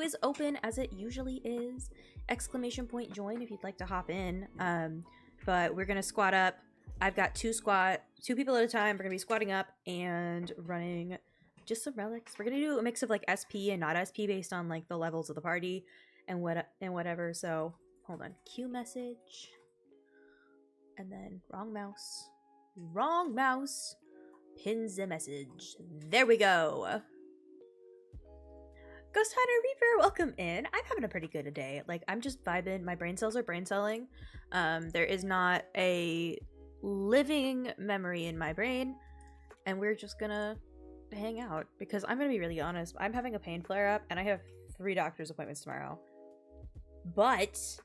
is open as it usually is. Exclamation point join if you'd like to hop in. But we're gonna squat up. I've got two people at a time. We're gonna be squatting up and running just some relics. We're gonna do a mix of like SP and not SP based on like the levels of the party and whatever. So hold on, Q message, and then wrong mouse, pins the message. There we go. Ghost Hunter Reaper, welcome in. I'm having a pretty good day. Like, I'm just vibing. My brain cells are brain celling. There is not a living memory in my brain, and we're just gonna hang out because I'm gonna be really honest. I'm having a pain flare up, and I have 3 doctor's appointments tomorrow. But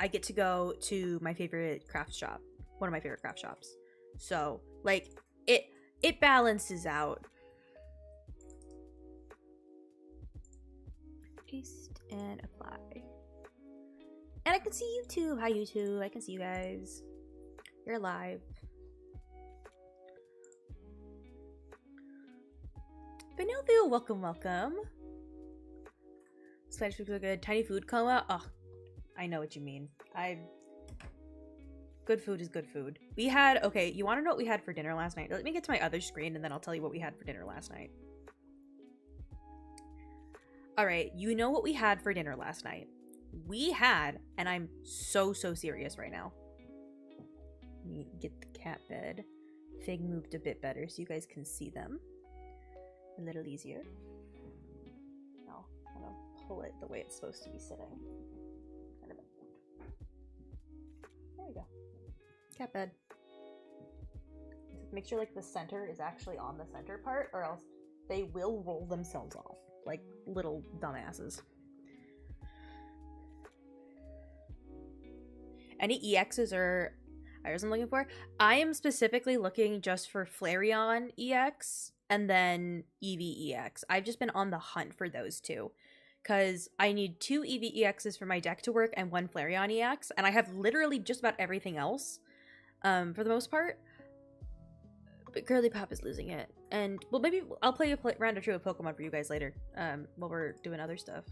I get to go to my favorite craft shop, one of my favorite craft shops. So like it balances out. Paste and apply. And I can see YouTube. Hi YouTube. I can see you guys. You're live. Benovio, welcome. Spanish food so good. Tiny food coma. Oh, I know what you mean. Good food is good food. We had, okay, you want to know what we had for dinner last night? Let me get to my other screen and then I'll tell you what we had for dinner last night. All right, you know what we had for dinner last night. We had, and I'm so serious right now. Let me get the cat bed. Fig moved a bit better so you guys can see them a little easier. No, I'm gonna pull it the way it's supposed to be sitting. There we go. Cat bed. Make sure like the center is actually on the center part, or else they will roll themselves off like little dumbasses. Any EXs or items I'm looking for? I am specifically looking just for Flareon EX and then EV EX. I've just been on the hunt for those two because I need 2 EV EXs for my deck to work and 1 Flareon EX, and I have literally just about everything else for the most part. But Girly Pop is losing it. And, well, maybe I'll play a round or 2 of Pokemon for you guys later while we're doing other stuff.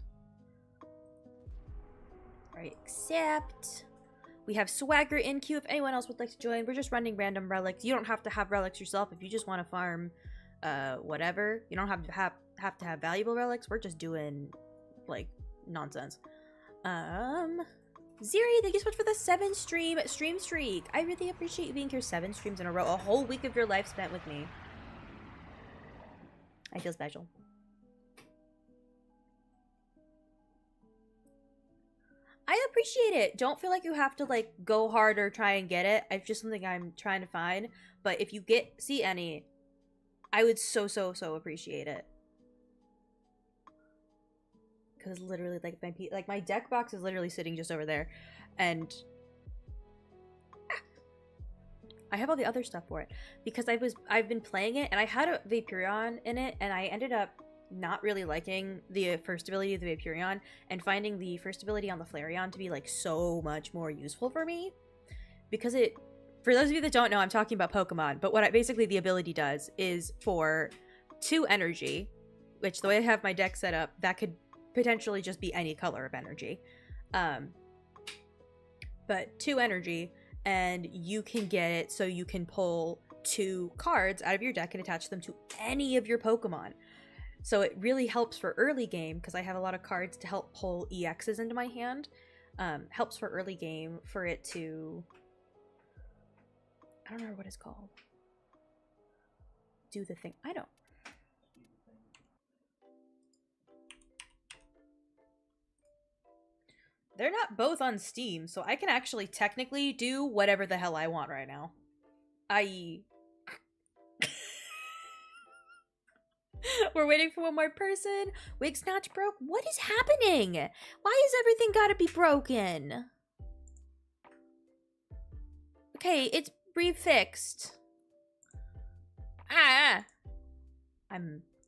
Alright, accept. We have Swagger in queue if anyone else would like to join. We're just running random relics. You don't have to have relics yourself if you just want to farm whatever. You don't have to have valuable relics. We're just doing, like, nonsense. Ziri, thank you so much for the 7 stream streak. I really appreciate you being here 7 streams in a row. A whole week of your life spent with me. I feel special. I appreciate it. Don't feel like you have to like go hard or try and get it. It's just something I'm trying to find. But if you see any, I would so appreciate it. Because literally, like my deck box is literally sitting just over there, and I have all the other stuff for it because I've been playing it, and I had a Vaporeon in it, and I ended up not really liking the first ability of the Vaporeon and finding the first ability on the Flareon to be like so much more useful for me because it. For those of you that don't know, I'm talking about Pokemon, but what basically the ability does is for 2 energy, which the way I have my deck set up, that could potentially just be any color of energy, but 2 energy, and you can get it so you can pull 2 cards out of your deck and attach them to any of your Pokemon. So it really helps for early game because I have a lot of cards to help pull EXs into my hand. Helps for early game for it to, I don't know what it's called, do the thing. I don't. They're not both on Steam, so I can actually technically do whatever the hell I want right now. I.e. We're waiting for one more person. Wig Snatch broke? What is happening? Why is everything gotta be broken? Okay, it's refixed.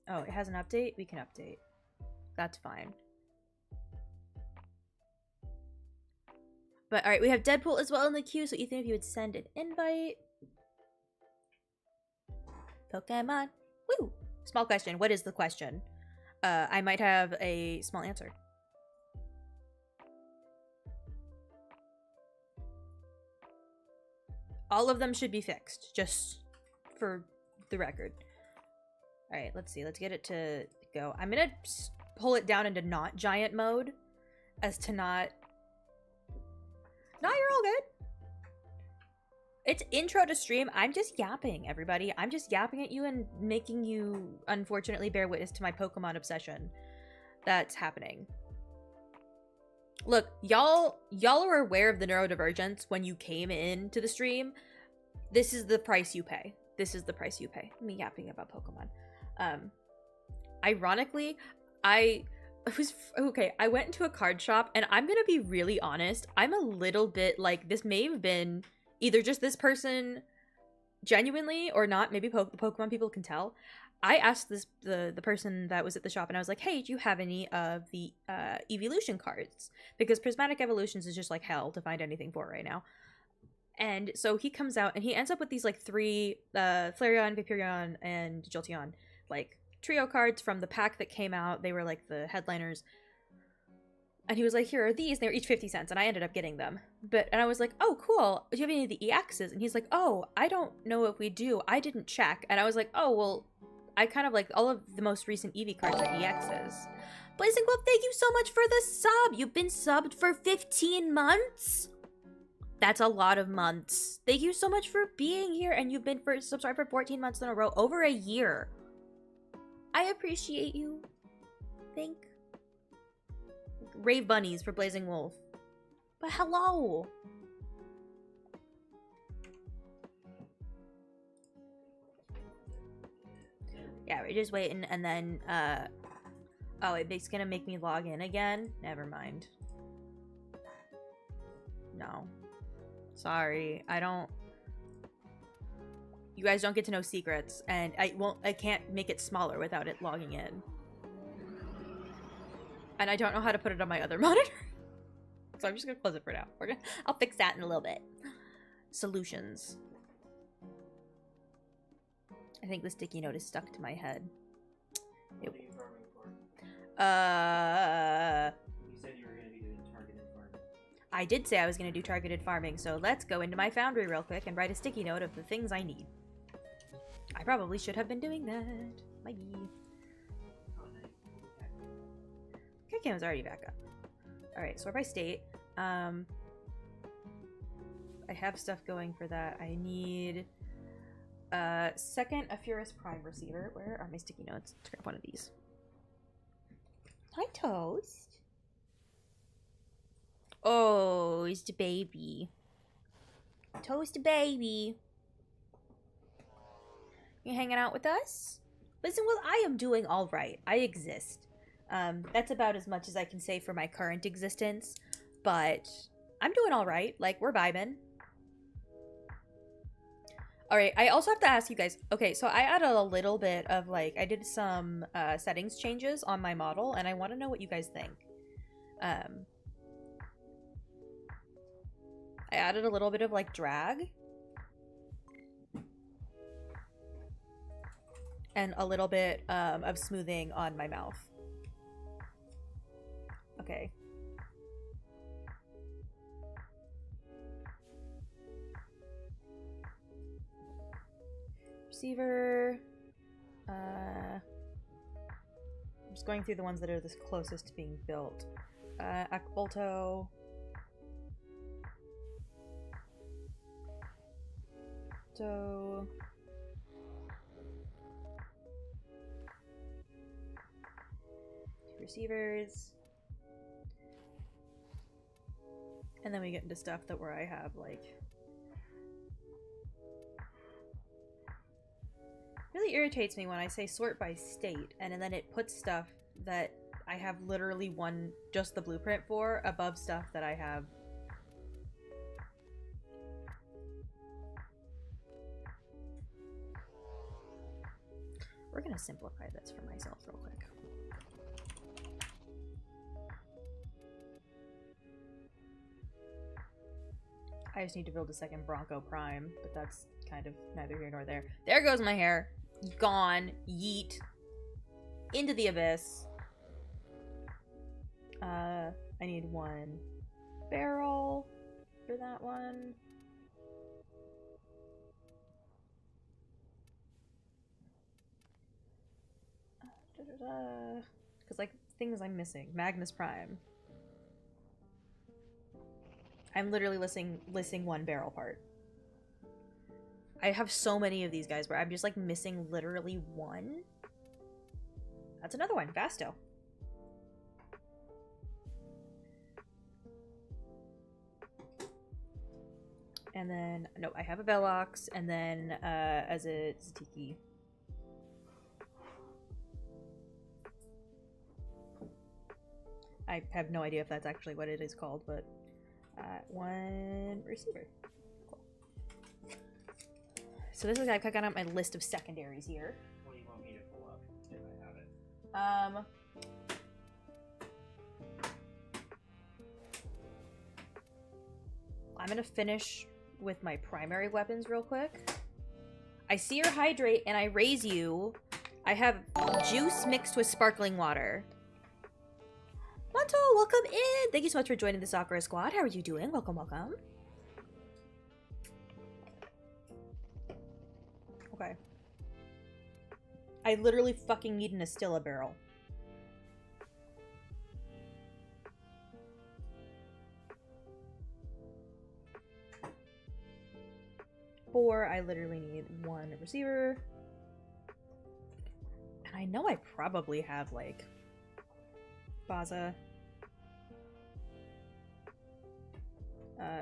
Oh, it has an update? We can update. That's fine. But alright, we have Deadpool as well in the queue, so Ethan, if you would send an invite. Pokemon. Woo! Small question. What is the question? I might have a small answer. All of them should be fixed, just for the record. All right, let's see. Let's get it to go. I'm gonna pull it down into not giant mode, as to not. No, you're all good. It's intro to stream. I'm just yapping, everybody. I'm just yapping at you and making you, unfortunately, bear witness to my Pokemon obsession that's happening. Look, y'all are aware of the neurodivergence when you came into the stream. This is the price you pay. This is the price you pay. Me yapping about Pokemon. Ironically, I went into a card shop, and I'm gonna be really honest. I'm a little bit like, this may have been either just this person genuinely or not. Maybe the Pokemon people can tell. I asked the person that was at the shop, and I was like, hey, do you have any of the evolution cards? Because Prismatic Evolutions is just like hell to find anything for right now. And so he comes out, and he ends up with these like 3 Flareon, Vaporeon, and Jolteon, like trio cards from the pack that came out. They were like the headliners. And he was like, here are these. They were each 50 cents, and I ended up getting them. And I was like, oh, cool. Do you have any of the EXs? And he's like, oh, I don't know if we do. I didn't check. And I was like, oh, well, I kind of like all of the most recent Eevee cards are EXs. Blazing Wolf, thank you so much for the sub. You've been subbed for 15 months? That's a lot of months. Thank you so much for being here, and you've been subscribed for 14 months in a row. Over a year. I appreciate you. Thank Rave Bunnies for Blazing Wolf. But hello! Yeah, we're just waiting, and then, oh, it's gonna make me log in again? Never mind. No. Sorry, you guys don't get to know secrets, and I can't make it smaller without it logging in. And I don't know how to put it on my other monitor. So I'm just gonna close it for now. I'll fix that in a little bit. Solutions. I think the sticky note is stuck to my head. What are you farming for? You said you were gonna be doing targeted farming. I did say I was gonna do targeted farming, so let's go into my foundry real quick and write a sticky note of the things I need. I probably should have been doing that. Bye. Okay, was already back up. Alright, sort by state. I have stuff going for that. I need second a Furious Prime receiver. Where are my sticky notes? Let's grab one of these. Hi, Toast. Oh, it's the baby. Toast baby. You hanging out with us? Listen, well, I am doing all right. I exist. That's about as much as I can say for my current existence, but I'm doing all right. Like, we're vibing. All right, I also have to ask you guys. Okay, so I added a little bit of, like, I did some settings changes on my model, and I want to know what you guys think. I added a little bit of, like, drag. And a little bit of smoothing on my mouth. Okay. Receiver. I'm just going through the ones that are the closest to being built. Aquabolto. So... receivers. And then we get into stuff that where I have like really irritates me when I say sort by state and then it puts stuff that I have literally just the blueprint for above stuff that I have. We're gonna simplify this for myself real quick. I just need to build a second Bronco Prime, but that's kind of neither here nor there. There goes my hair. Gone. Yeet. Into the abyss. I need 1 barrel for that one. Because, like, things I'm missing. Magnus Prime. I'm literally listing 1 barrel part. I have so many of these guys where I'm just, like, missing literally 1. That's another one. Vasto. And then, no, I have a Velox, and then, as a Zatiki. I have no idea if that's actually what it is called, but, 1 receiver. Cool. So this is, I've got on my list of secondaries here. What do you want me to pull up if I have it? I'm gonna finish with my primary weapons real quick. I see your hydrate and I raise you. I have juice mixed with sparkling water. Monto, welcome in! Thank you so much for joining the Sakura squad. How are you doing? Welcome, welcome. Okay. I literally fucking need an Astilla barrel. I literally need 1 receiver. And I know I probably have, like, Baza.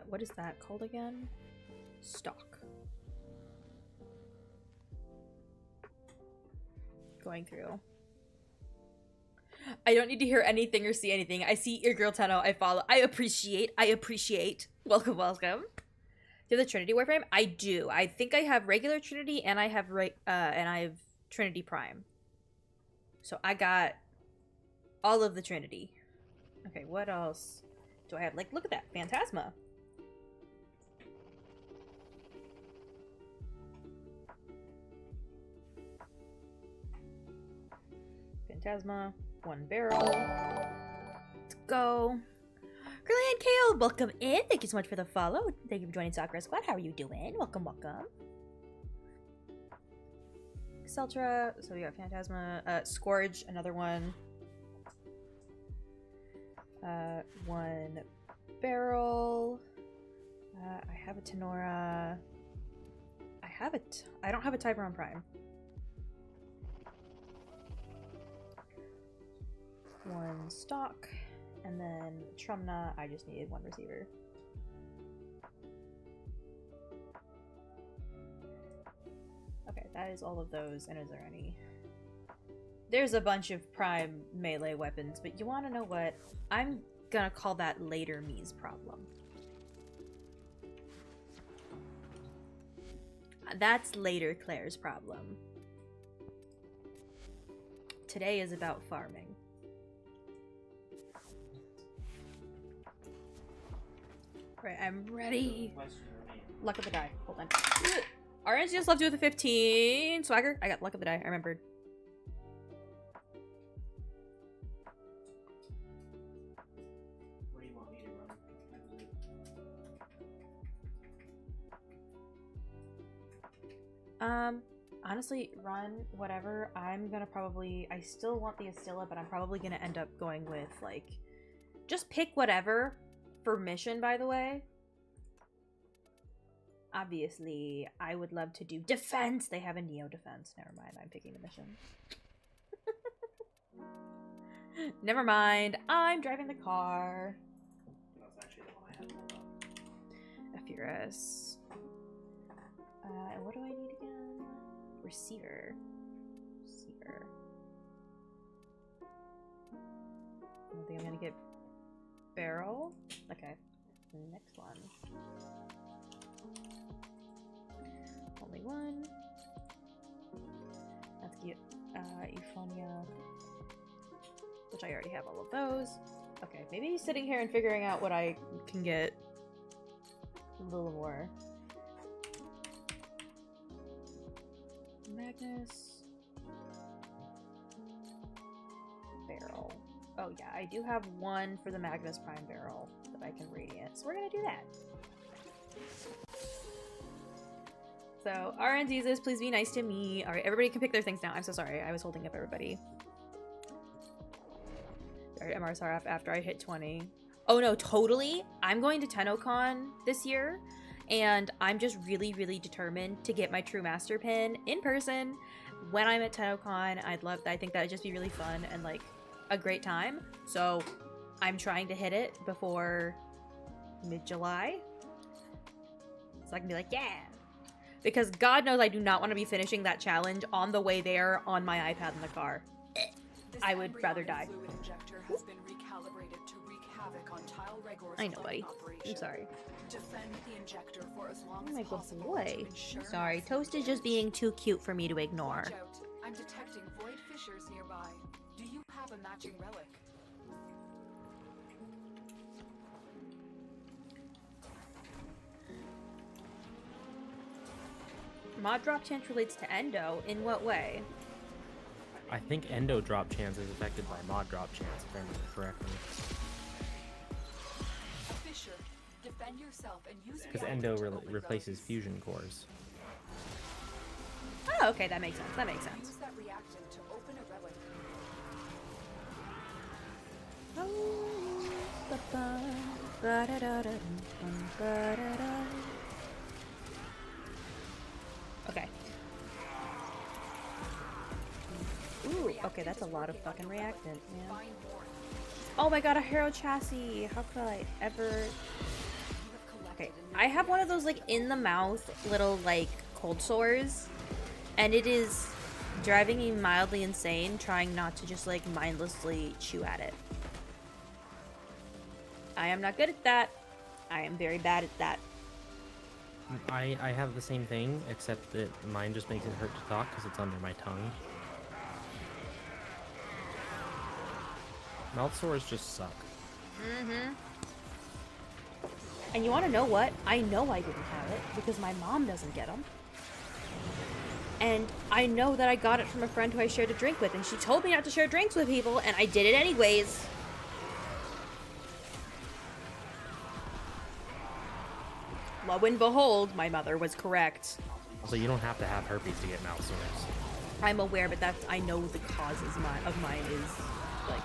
What is that called again? Stock. Going through. I don't need to hear anything or see anything. I see your girl Tenno. I follow. I appreciate. Welcome, welcome. Do you have the Trinity Warframe? I do. I think I have regular Trinity and I have Trinity Prime. So I got all of the Trinity. Okay, what else do I have? Like, look at that. Phantasma. Phantasma. 1 barrel. Let's go. Grillian Kale, welcome in. Thank you so much for the follow. Thank you for joining Sakura Squad. How are you doing? Welcome, welcome. Celtra. So we got Phantasma. Scourge, another one. 1 barrel. I have a Tenora. I don't have a Tiburon Prime. 1 stock. And then Trumna, I just needed 1 receiver. Okay, that is all of those. And is there any? There's a bunch of prime melee weapons, but you want to know what? I'm gonna call that later me's problem. That's later Claire's problem. Today is about farming. Right, I'm ready. Luck of the die. Hold on. Orange just left you with a 15. Swagger. I got luck of the die. I remembered. What do you want me to run? Honestly, run whatever. I'm gonna probably. I still want the Astilla, but I'm probably gonna end up going with like, just pick whatever. For mission, by the way. Obviously, I would love to do defense. They have a Neo defense. Never mind, I'm picking the mission. Never mind, I'm driving the car. That's actually the one I had pulled up. Furious. What do I need again? Receiver. Receiver. I don't think I'm gonna get barrel. Okay. Next one. Only 1. That's Euphonia. Which I already have all of those. Okay, maybe sitting here and figuring out what I can get a little more. Magnus. Barrel. Oh yeah, I do have one for the Magnus Prime barrel that I can radiant, so we're gonna do that. So, RNZs, please be nice to me. Alright, everybody can pick their things now. I'm so sorry, I was holding up everybody. Alright, MRSR after I hit 20. Oh no, totally! I'm going to TennoCon this year, and I'm just really, really determined to get my True Master pin in person when I'm at TennoCon. I think that would just be really fun and like a great time. So I'm trying to hit it before mid-July. So I can be like, yeah! Because God knows I do not want to be finishing that challenge on the way there on my iPad in the car. I would rather die. I know, buddy. I'm sorry. Oh my good boy. I'm sorry. Toast is just being too cute for me to ignore. I'm detecting void fissures nearby. Do you have a matching relic? Mod drop chance relates to Endo. In what way? I think Endo drop chance is affected by mod drop chance, if I remember correctly. Defend yourself and use Because Endo replaces fusion cores. Oh, okay, that makes sense. That makes sense. Use that reactant to open a relic. Okay. Ooh, okay, that's a lot of fucking reactant, man. Oh my god, a Hero chassis! How could I ever... Okay, I have one of those, like, in-the-mouth little, like, cold sores, and it is driving me mildly insane trying not to just, like, mindlessly chew at it. I am not good at that. I am very bad at that. I have the same thing, except that mine just makes it hurt to talk because it's under my tongue. Mouth sores just suck. Mm-hmm. And you want to know what? I know I didn't have it because my mom doesn't get them. And I know that I got it from a friend who I shared a drink with, and she told me not to share drinks with people, and I did it anyways. Lo and behold, my mother was correct. Also, you don't have to have herpes to get mouth sores. I'm aware, but I know the cause of mine is, like,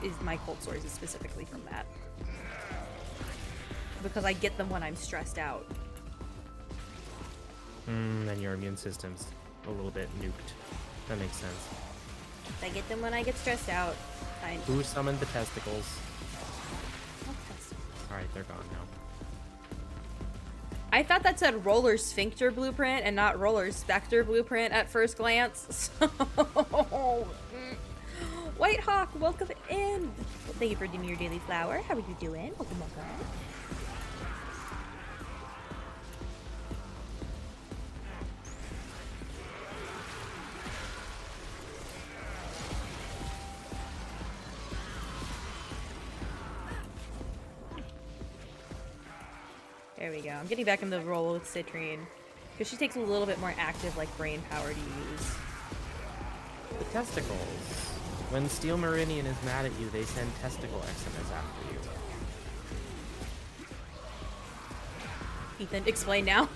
is my cold sores is specifically from that. Because I get them when I'm stressed out. Then your immune system's a little bit nuked. That makes sense. I get them when I get stressed out. Who summoned the testicles? What testicles? Alright, they're gone now. I thought that said roller sphincter blueprint and not roller specter blueprint at first glance. So... White Hawk, welcome in. Thank you for doing your daily flower. How are you doing? Welcome, welcome. There we go. I'm getting back into the role with Citrine because she takes a little bit more active, like, brain power to use. The testicles. When Steel Meridian is mad at you, they send testicle XMS after you. Ethan, explain now.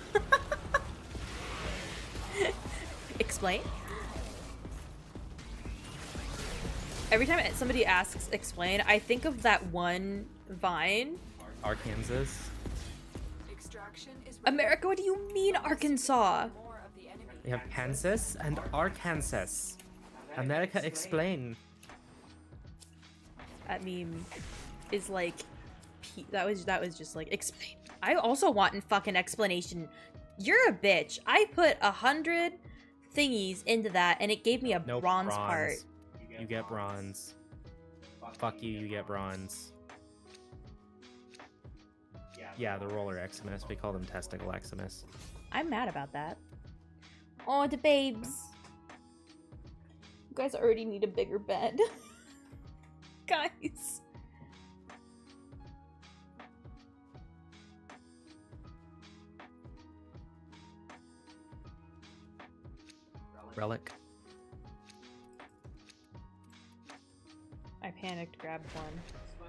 Explain? Every time somebody asks explain, I think of that one Vine. Arkansas. America, what do you mean Arkansas? We have Kansas and Arkansas. America, explain. That meme is like, that was just like, explain. I also want a fucking explanation. You're a bitch. I put 100 thingies into that and it gave me a bronze part. You get bronze. Fuck you, you get bronze. Yeah, the roller Eximus. We call them testicle Eximus. I'm mad about that. Oh, the babes. You guys already need a bigger bed. Guys. Relic. panicked, grabbed one.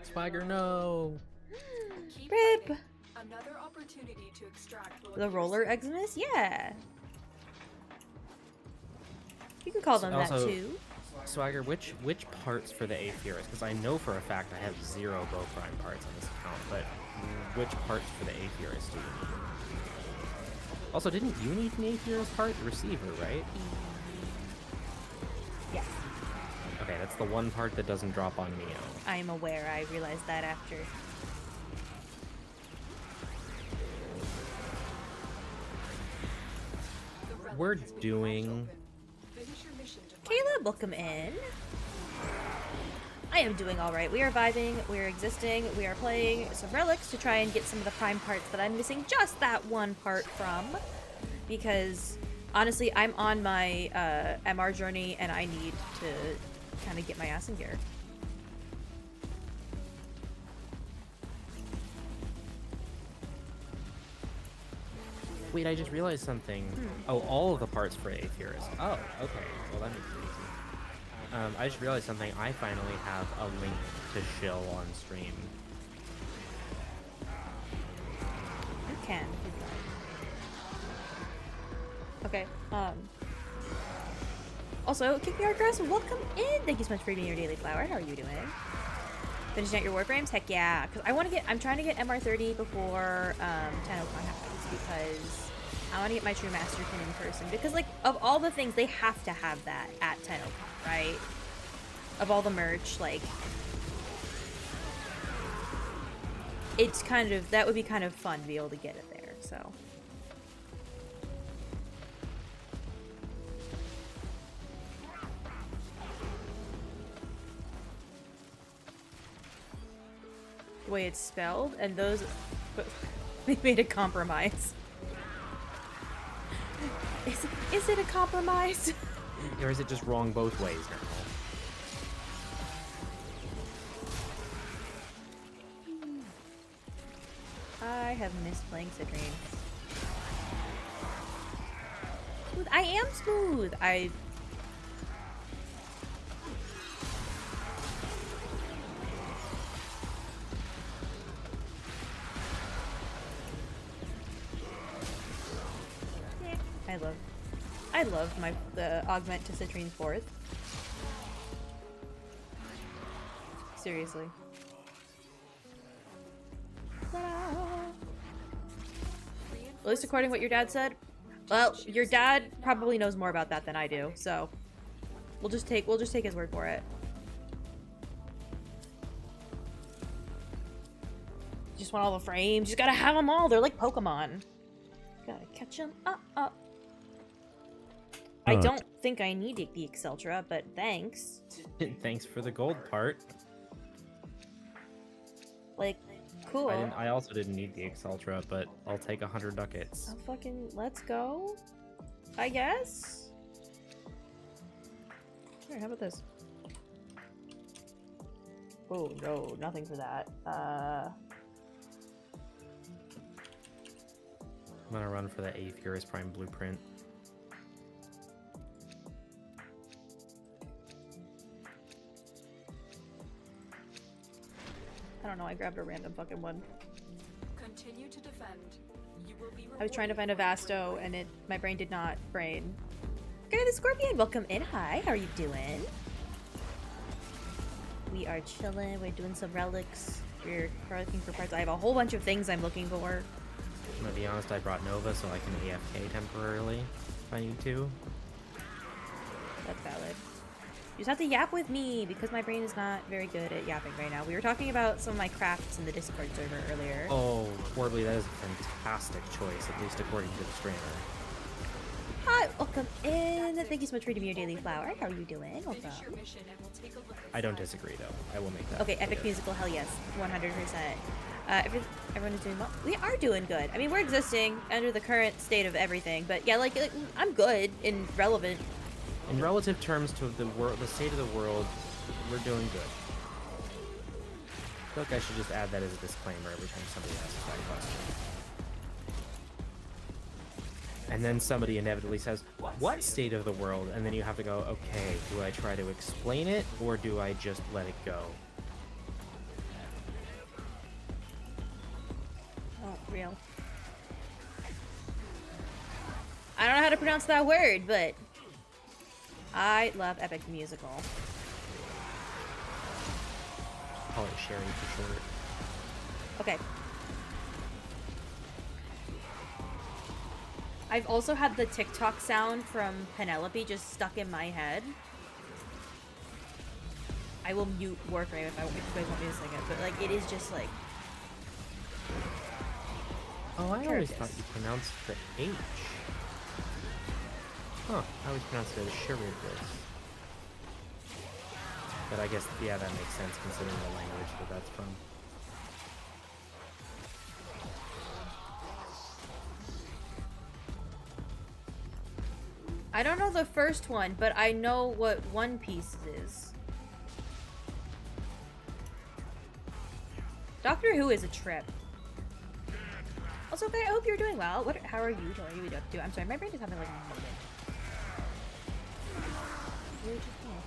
Swagger, no. Keep Rip! fighting. Another opportunity to extract both The your roller souls. Eximus? Yeah. You can call them that Also- too. Swagger, which parts for the Aetherist? Because I know for a fact I have 0 Warframe parts on this account, but which parts for the Aetherist do you need? Also, didn't you need an Aetherist part? The receiver, right? Yes. Okay, that's the one part that doesn't drop on Neo. I'm aware. I realized that after. The relic We're has been doing- cracked open. Finish your mission to find Caleb, welcome in. I am doing alright. We are vibing, we are existing, we are playing some relics to try and get some of the prime parts that I'm missing just that one part from. Because, honestly, I'm on my MR journey and I need to kind of get my ass in gear. Wait, I just realized something. Oh, all of the parts for Aetherist. Oh, okay. Well, that makes it easy. I just realized something. I finally have a link to Shill on stream. You can. Okay, also, Kicking Our Grass, welcome in! Thank you so much for eating your daily flower. How are you doing? Finishing out your Warframes? Heck yeah. Because I'm trying to get MR30 before, TennoCon happens, because I want to get my True Master pin in person. Because, like, of all the things, they have to have that at TennoCon, right? Of all the merch, like, it's kind of, that would be kind of fun to be able to get it there, so. The way it's spelled, and those, they made a compromise. Is it a compromise? Or is it just wrong both ways now? I have missed playing Citrine. Smooth. I am smooth. I love the augment to Citrine's fourth. Seriously. At least according to what your dad said. Well, your dad probably knows more about that than I do, so we'll just take his word for it. Just want all the frames. You just gotta have them all. They're like Pokemon. Gotta catch them up. I don't think I need the Exceltra, but thanks. Thanks for the gold part. Like, cool. I also didn't need the Exceltra, but I'll take 100 ducats. Oh, fucking, let's go. I guess. Here, how about this? Oh, no, nothing for that. I'm gonna run for the Aetherist Prime Blueprint. I don't know, I grabbed a random fucking one. Continue to defend. You will be I was trying to find a Vasto, and my brain did not brain. Okay, the Scorpion, welcome in. Hi, how are you doing? We are chilling, we're doing some relics. We're looking for parts. I have a whole bunch of things I'm looking for. I'm gonna be honest, I brought Nova so I can AFK temporarily if I need to. That's valid. You just have to yap with me because my brain is not very good at yapping right now. We were talking about some of my crafts in the Discord server earlier. Oh, Warbly, that is a fantastic choice, at least according to the streamer. Hi, welcome in. Thank you so much for reading your daily flower. How are you doing? Welcome. Finish your mission and we'll take a look at I don't that. disagree, though. I will make that. Okay, epic clear. musical, hell yes, 100%. Everyone is doing well. We are doing good. I mean, we're existing under the current state of everything, but yeah, like I'm good and relevant. In relative terms to the state of the world, we're doing good. I feel like I should just add that as a disclaimer every time somebody asks that question. And then somebody inevitably says, "What state of the world?" And then you have to go, "Okay, do I try to explain it or do I just let it go?" Real. I don't know how to pronounce that word, but I love Epic the Musical. Call it Sherry for short. Okay. I've also had the TikTok sound from Penelope just stuck in my head. I will mute Warframe if you guys want me to sing it, but like it is just like. Oh, I always thought you pronounced the H. Huh, I always pronounced it as Charybdis. But I guess, yeah, that makes sense considering the language that that's from. I don't know the first one, but I know what One Piece is. Doctor Who is a trip. Also, okay, I hope you're doing well. How are you doing? What are you up to? I'm sorry, my brain is having like a moment. You're just here.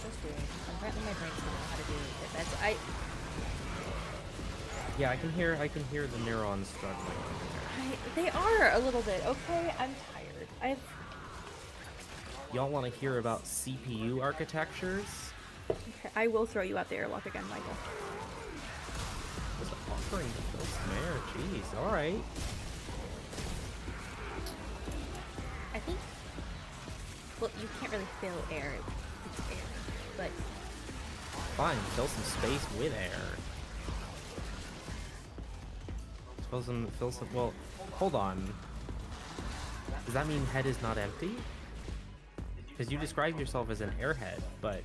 Just doing. Apparently my brain doesn't know how to do it. That's Yeah, I can hear the neurons struggling. They are a little bit. Okay, I'm tired. Y'all want to hear about CPU architectures? Okay, I will throw you out the airlock again, Michael. Was offering to fill some air. Jeez, alright. I think. Well, you can't really fill air. It's air. But. Fine, fill some space with air. Fill some. Well, hold on. Does that mean head is not empty? Because you describe yourself as an airhead, but.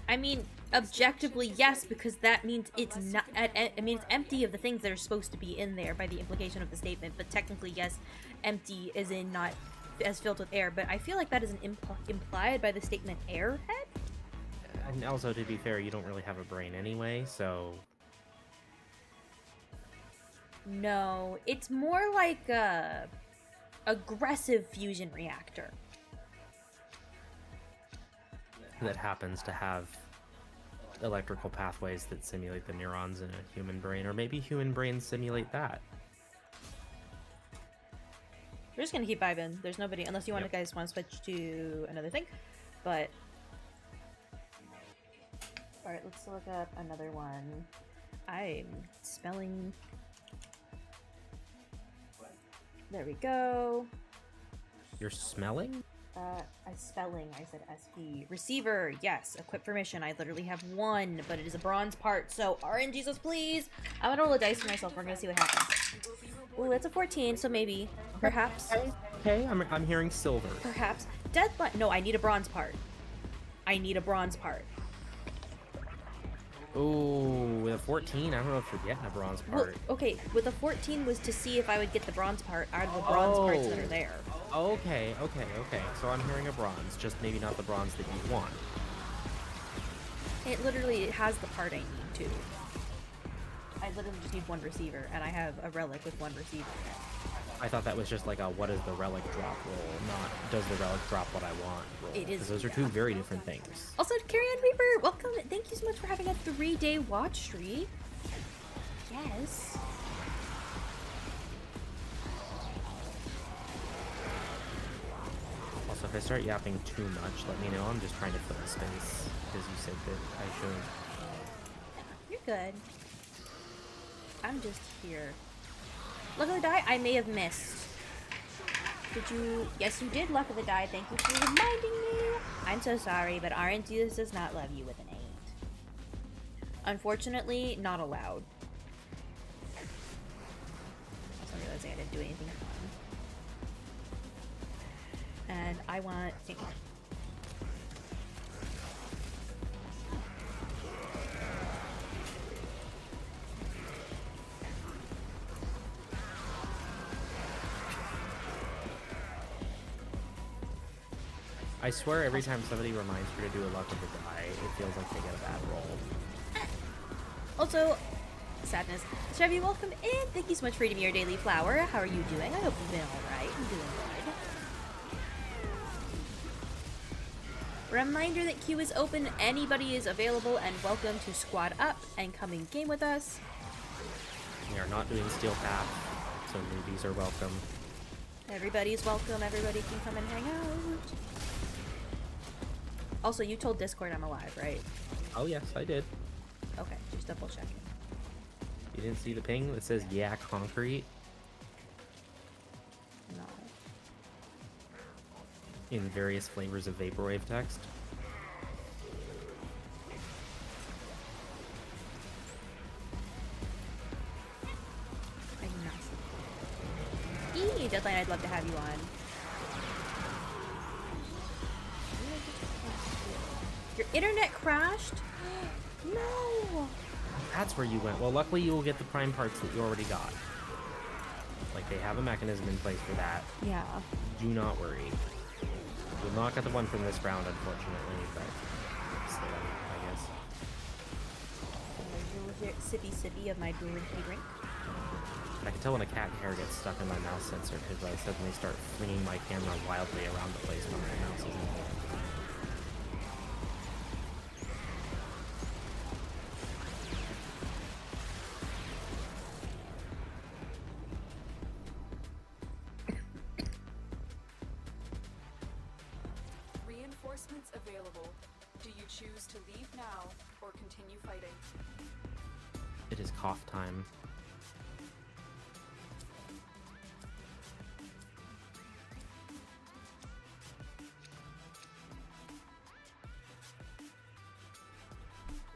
I mean, objectively, yes, because that means it's not. I mean, it's empty of the things that are supposed to be in there by the implication of the statement. But technically, yes, empty is in not as filled with air. But I feel like that is implied by the statement airhead. And also, to be fair, you don't really have a brain anyway, so. No, it's more like a aggressive fusion reactor. That happens to have electrical pathways that simulate the neurons in a human brain, or maybe human brains simulate that. We're just gonna keep vibing. There's nobody, unless you guys want to switch to another thing. But all right, let's look up another one. I'm spelling. There we go. You're smelling? I said SP. Receiver, yes. Equip for mission. I literally have one, but it is a bronze part. So, RNGesus, please. I'm gonna roll a dice for myself. We're gonna see what happens. Ooh, that's a 14, so maybe. Perhaps. Okay, I'm hearing silver. Perhaps. Deadline. No, I need a bronze part. I need a bronze part. Ooh, with a 14, I don't know if you're getting a bronze part. Well, okay, with a 14 was to see if I would get the bronze part out of the bronze parts that are there. Okay. So I'm hearing a bronze, just maybe not the bronze that you want. It literally has the part I need, too. I literally just need one receiver, and I have a relic with one receiver. I thought that was just like a what does the relic drop roll, not does the relic drop what I want roll. It is. Because those are two very different things. Also, Carrion Reaper, welcome. Thank you so much for having a 3-day watch streak. Yes. Also, if I start yapping too much, let me know. I'm just trying to fill the space because you said that I should. You're good. I'm just here. Luck of the die, I may have missed. Did you? Yes, you did, Luck of the die. Thank you for reminding me. I'm so sorry, but RNG does not love you with an 8. Unfortunately, not allowed. Also realizing I didn't do anything fun. And I want... I swear every time somebody reminds her to do a luck of the die, it feels like they get a bad roll. Also, sadness. Chevy, welcome in. Thank you so much for eating your daily flower. How are you doing? I hope you've been alright. I'm doing good. Reminder that queue is open. Anybody is available and welcome to squad up and come in game with us. We are not doing Steel Path, so newbies are welcome. Everybody's welcome. Everybody can come and hang out. Also, you told Discord I'm alive, right? Oh yes, I did. Okay, just double checking. You didn't see the ping that says "Yeah, concrete" No. in various flavors of vaporwave text? I do not see. Eee, Deadline, I'd love to have you on. Your internet crashed? No! That's where you went. Well, luckily you will get the prime parts that you already got. Like, they have a mechanism in place for that. Yeah. Do not worry. We'll not get the one from this round, unfortunately, but still, I guess. Sippy of my drinky drink. I can tell when a cat hair gets stuck in my mouse sensor because I suddenly start flinging my camera wildly around the place when my mouse isn't there. Reinforcements available. Do you choose to leave now or continue fighting? It is cough time.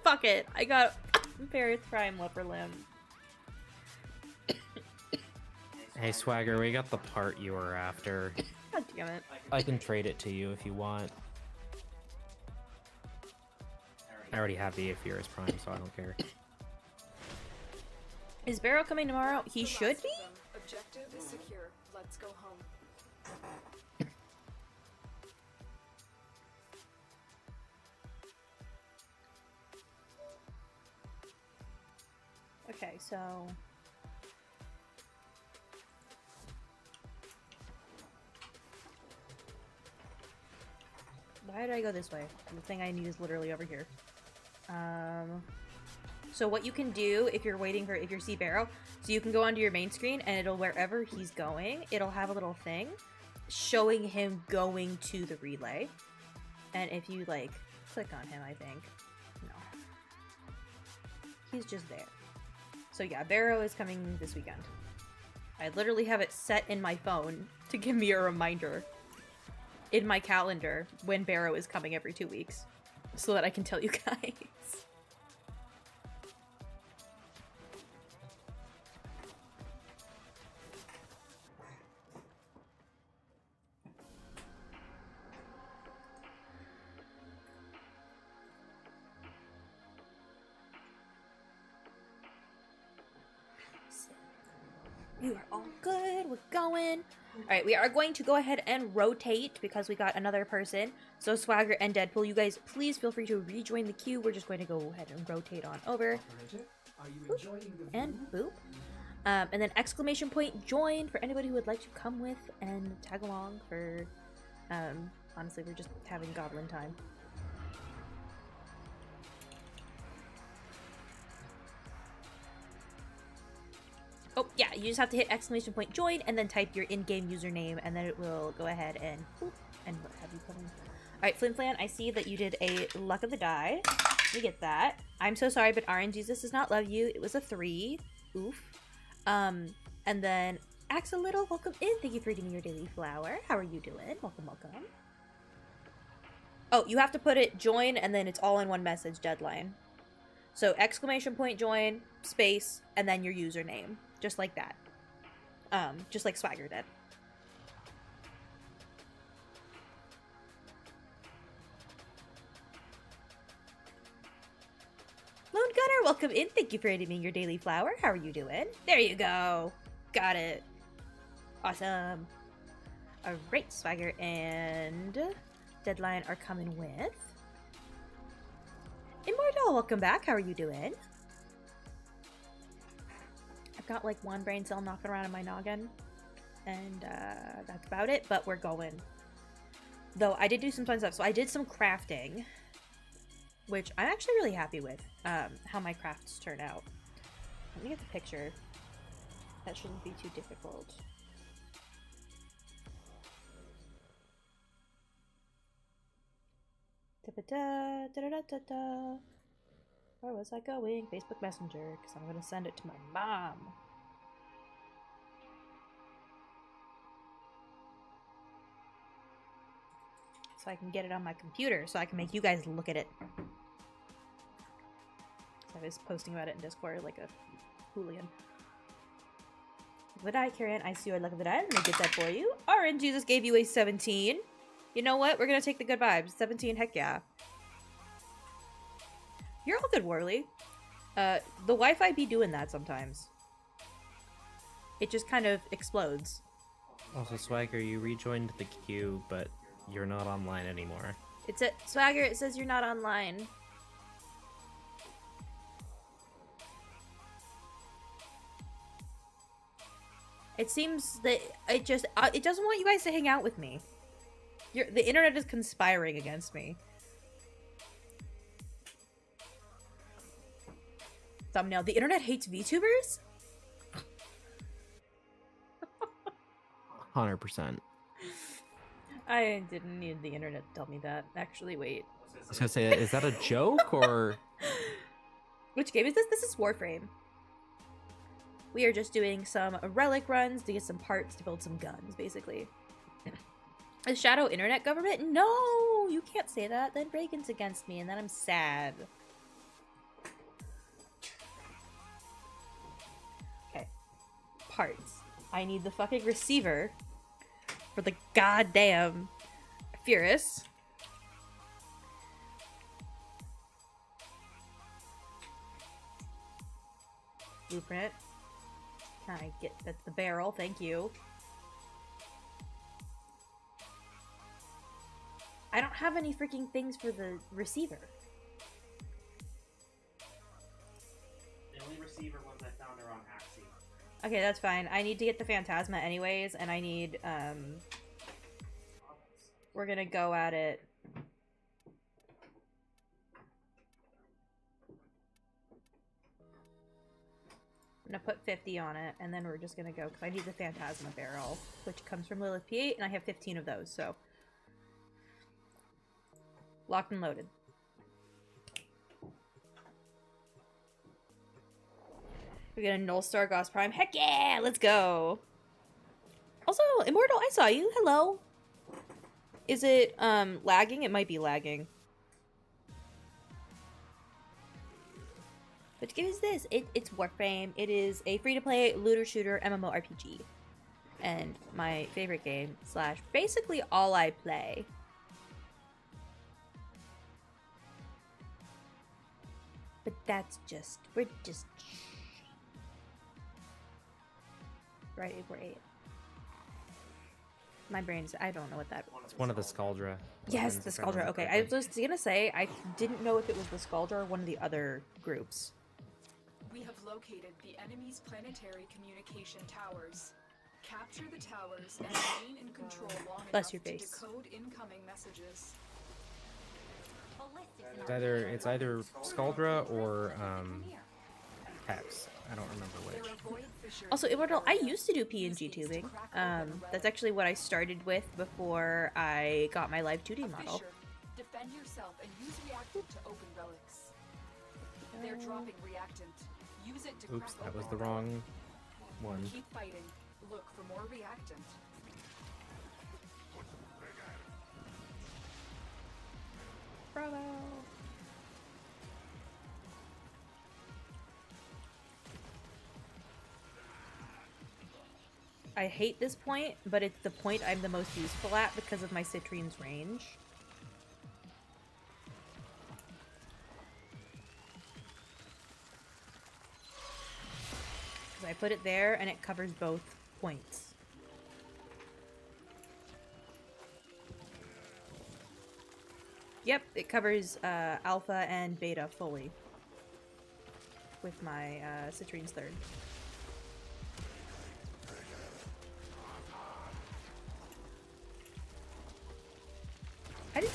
Fuck it. I got Ferris Prime Leper Limb. Hey Swagger, we got the part you were after. God damn it. I can trade it to you if you want. I already have the Aepheris Prime, so I don't care. Is Barrow coming tomorrow? He should be? Objective is secure. Let's go home. Okay, so... Why did I go this way? The thing I need is literally over here. So what you can do if you're waiting for, if you're C Barrow, so you can go onto your main screen and it'll, wherever he's going, it'll have a little thing showing him going to the relay. And if you, like, click on him, I think. No. He's just there. So yeah, Barrow is coming this weekend. I literally have it set in my phone to give me a reminder in my calendar when Barrow is coming every 2 weeks, so that I can tell you guys. You are all good. We're going. All right, we are going to go ahead and rotate because we got another person. So Swagger and Deadpool, you guys please feel free to rejoin the queue. We're just going to go ahead and rotate on over. Boop. And boop. And then exclamation point join for anybody who would like to come with and tag along for, honestly, we're just having goblin time. Oh, yeah, you just have to hit exclamation point join and then type your in-game username and then it will go ahead and boop, and what have you put in. Alright, Flimflan, I see that you did a luck of the die. We get that. I'm so sorry, but RNGesus does not love you. It was a 3. Oof. And then Axolotl, welcome in. Thank you for eating your daily flower. How are you doing? Welcome, welcome. Oh, you have to put it join and then it's all in one message, Deadline. So exclamation point join, space, and then your username. Just like that. Just like Swagger did. Lone Gunner, welcome in. Thank you for eating your daily flower. How are you doing? There you go. Got it. Awesome. Alright, Swagger and Deadline are coming with. Immortal, welcome back. How are you doing? I've got like one brain cell knocking around in my noggin. And that's about it, but we're going. Though I did do some fun stuff. So I did some crafting, which I'm actually really happy with how my crafts turn out. Let me get the picture. That shouldn't be too difficult. Da-ba-da, da-da-da-da-da. Where was I going? Facebook Messenger, because I'm going to send it to my mom. So I can get it on my computer, so I can make you guys look at it. I was posting about it in Discord like a hooligan. Vidai, Karen, I see you. I look at Vidai. Let me get that for you. Orange Jesus gave you a 17. You know what? We're gonna take the good vibes. 17, heck yeah. You're all good, Worley. The Wi-Fi be doing that sometimes. It just kind of explodes. Also, Swagger, you rejoined the queue, but you're not online anymore. It's a Swagger, it says you're not online. It seems that it doesn't want you guys to hang out with me. The internet is conspiring against me. Thumbnail. The internet hates VTubers? 100%. I didn't need the internet to tell me that. Actually, wait. I was gonna say, is that a joke or? Which game is this? This is Warframe. We are just doing some relic runs to get some parts to build some guns, basically. A shadow internet government? No! You can't say that. Then Reagan's against me, and then I'm sad. Okay. Parts. I need the fucking receiver for the goddamn Furus. Blueprint. Can I get that's the barrel? Thank you. I don't have any freaking things for the receiver. The only receiver ones I found are on Axie. Okay, that's fine. I need to get the Phantasma anyways, and I need, we're gonna go at it. I'm gonna put 50 on it, and then we're just gonna go, because I need the Phantasma barrel, which comes from Lilith P8, and I have 15 of those, so. Locked and loaded. We're gonna Null Star Gauss Prime. Heck yeah! Let's go! Also, Immortal, I saw you. Hello! Is it, lagging? It might be lagging. Which game is this? It's Warframe. It is a free-to-play looter shooter MMORPG. And my favorite game, / basically all I play. But that's just, we're just... Right, we're 8. My brain's, I don't know what that was. It's one of the Scaldra. Yes, the Scaldra. Okay, I was just gonna say, I didn't know if it was the Scaldra or one of the other groups. We have located the enemy's planetary communication towers. Capture the towers and remain in control long Bless enough your to face. decode incoming messages. It's either Scaldra or Hex. I don't remember which. Also, Immortal, I used to do PNG tubing. That's actually what I started with before I got my live 2D model. Defend yourself and use reactant to open relics. They're dropping reactant. Use it to Oops, crack that was open the wrong one. Keep fighting. Look for more reactant. Bravo! I hate this point, but it's the point I'm the most useful at because of my Citrine's range. Because I put it there and it covers both points. Yep, it covers alpha and beta fully with my Citrine's third.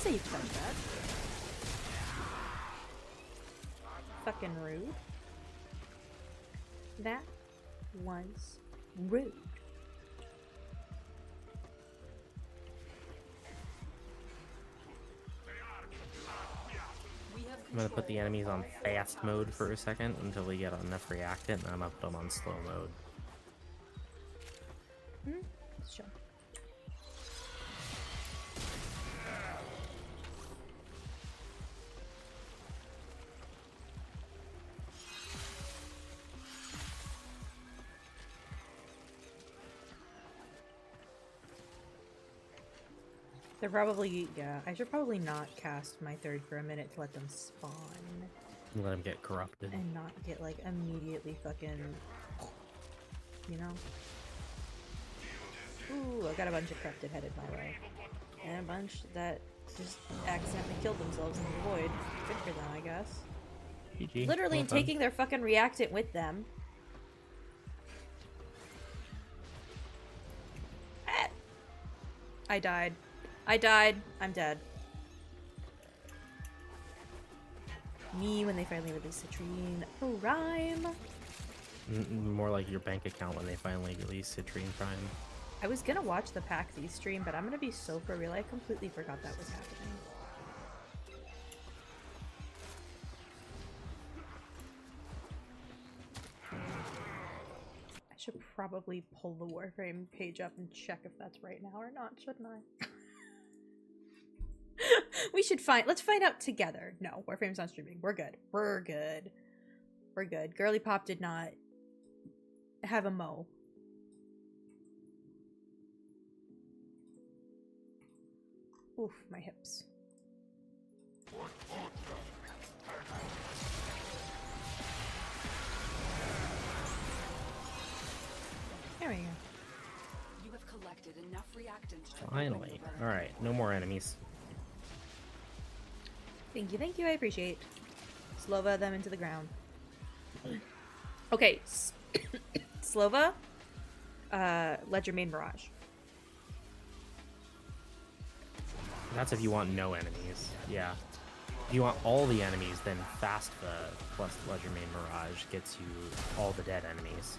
safe touch that. Fucking rude. That was rude. I'm gonna put the enemies on fast mode for a second until we get enough reactant, and I'm gonna put them on slow mode. Sure. They're probably, yeah, I should probably not cast my third for a minute to let them spawn. Let them get corrupted. And not get, like, immediately fucking, you know? Ooh, I got a bunch of corrupted headed my way. And a bunch that just accidentally killed themselves in the void. Good for them, I guess. GG. Literally Well done. taking their fucking reactant with them. Ah! I died. I died. I'm dead. Me when they finally release Citrine Prime. More like your bank account when they finally release Citrine Prime. I was gonna watch the PAX East stream, but I'm gonna be so for real. I completely forgot that was happening. I should probably pull the Warframe page up and check if that's right now or not, shouldn't I? We should let's find out together. No, Warframe's not streaming. We're good. We're good. We're good. Girly Pop did not have a mo. Oof, my hips. There we go. You have collected enough reactant to Finally. Alright, no more enemies. Thank you, I appreciate. Slova them into the ground. Okay, Slova, Ledger Main Mirage. That's if you want no enemies. Yeah. If you want all the enemies, then Fastva plus Ledger Main Mirage gets you all the dead enemies.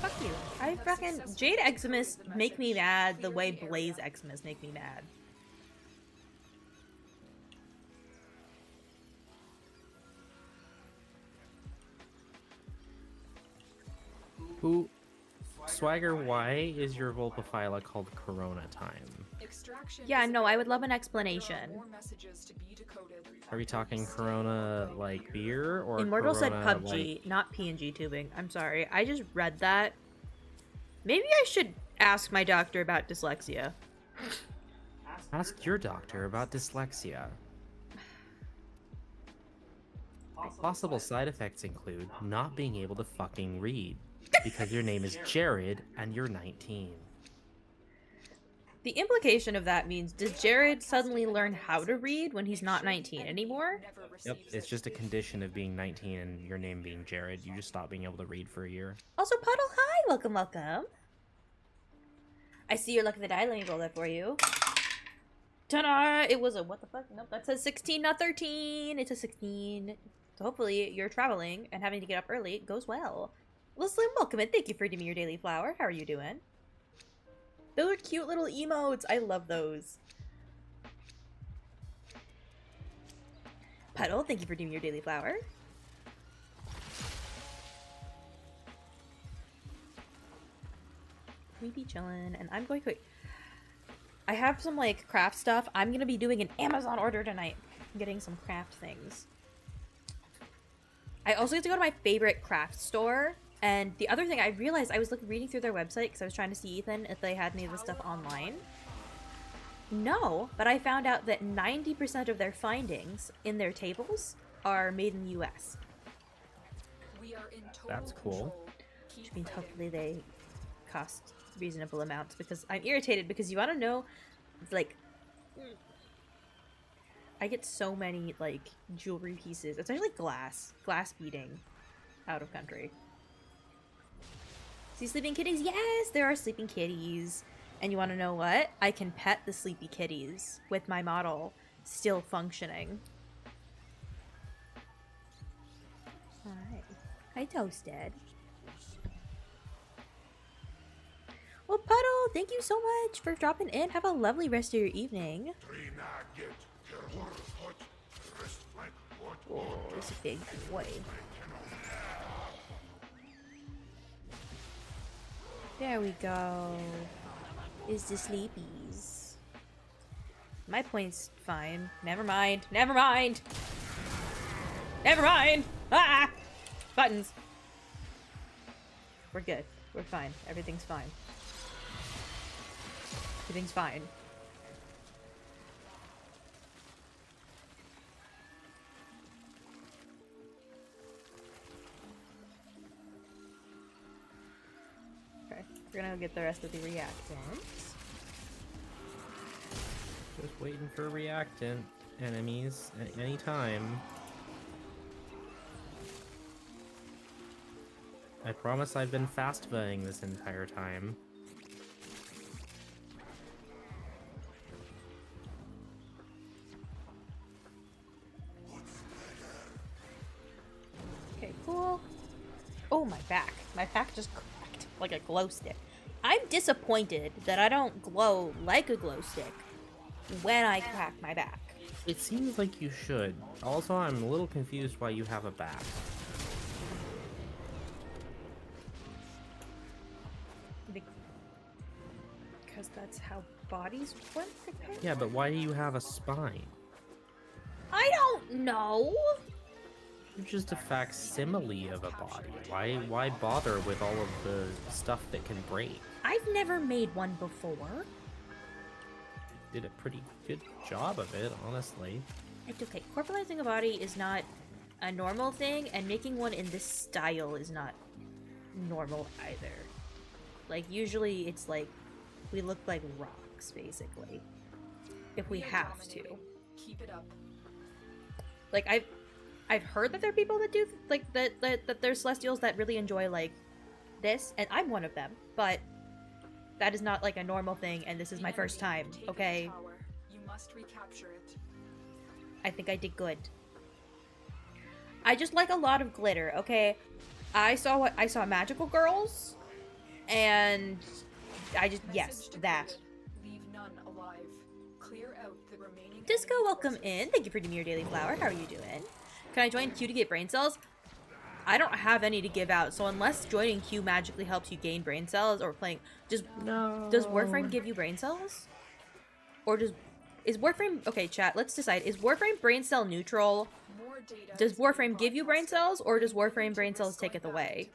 Fuck you. I fucking Jade Eximus make me mad the way Blaze Eximus make me mad. Who? Swagger, why is your Volpaphyla called Corona Time? Yeah, no, I would love an explanation. Are we talking Corona like beer or Immortal said Corona, PUBG, like... not PNG tubing. I'm sorry. I just read that. Maybe I should ask my doctor about dyslexia. Ask your doctor about dyslexia. Possible side effects include not being able to fucking read because your name is Jared and you're 19. The implication of that means, does Jared suddenly learn how to read when he's not 19 anymore? Yep, it's just a condition of being 19 and your name being Jared. You just stop being able to read for a year. Also, Puddle, hi! Welcome, welcome. I see your luck of the die. Let me roll that for you. Ta-da! It was a, what the fuck? Nope, that says 16, not 13. It's a 16. So hopefully you're traveling and having to get up early goes well. Leslie, welcome and thank you for giving me your daily flower. How are you doing? Those are cute little emotes. I love those. Puddle, thank you for doing your daily flower. We be chillin', and I'm going to... I have some, like, craft stuff. I'm gonna be doing an Amazon order tonight. I'm getting some craft things. I also get to go to my favorite craft store. And the other thing, I realized I was reading through their website because I was trying to see Ethan if they had any of the stuff online. No, but I found out that 90% of their findings in their tables are made in the US. That's cool. Which means hopefully they cost reasonable amounts, because I'm irritated because you want to know, like, I get so many, like, jewelry pieces, especially glass beading out of country. See sleeping kitties? Yes, there are sleeping kitties. And you want to know what? I can pet the sleepy kitties with my model still functioning. Hi. Hi, Toasted. Well, Puddle, thank you so much for dropping in. Have a lovely rest of your evening. Oh, this is a big boy. There we go. Is the sleepies. My point's fine. Never mind. Never mind. Never mind. Ah! Buttons. We're good. We're fine. Everything's fine. Everything's fine. Okay, we're gonna get the rest of the reactants. Just waiting for reactant enemies at any time. I promise I've been fast voting this entire time. Okay, cool. Oh, my back. My back just cracked like a glow stick. I'm disappointed that I don't glow like a glow stick when I crack my back. It seems like you should. Also, I'm a little confused why you have a back. Because that's how bodies work, apparently? Yeah, but why do you have a spine? I don't know! You're just a facsimile of a body. Why bother with all of the stuff that can break? I've never made one before. Did a pretty good job of it, honestly. It's okay. Corporalizing a body is not a normal thing, and making one in this style is not normal either. Like, usually it's like, we look like rocks, basically. If we have to. Keep it up. Like, I've heard that there are people that do, like, that there's Celestials that really enjoy, like, this, and I'm one of them, but that is not, like, a normal thing, and this is my first time, okay? You must recapture it. I think I did good. I just like a lot of glitter, okay? I saw magical girls, and I just, yes, that. Leave none alive. Clear out the remaining. Disco, welcome in. Thank you for the Daily Flower. How are you doing? Can I join Q to get brain cells? I don't have any to give out, so unless joining Q magically helps you gain brain cells or playing, does Warframe give you brain cells? Or is Warframe, okay chat, let's decide, is Warframe brain cell neutral? Does Warframe give you brain cells, or does Warframe brain cells take it away?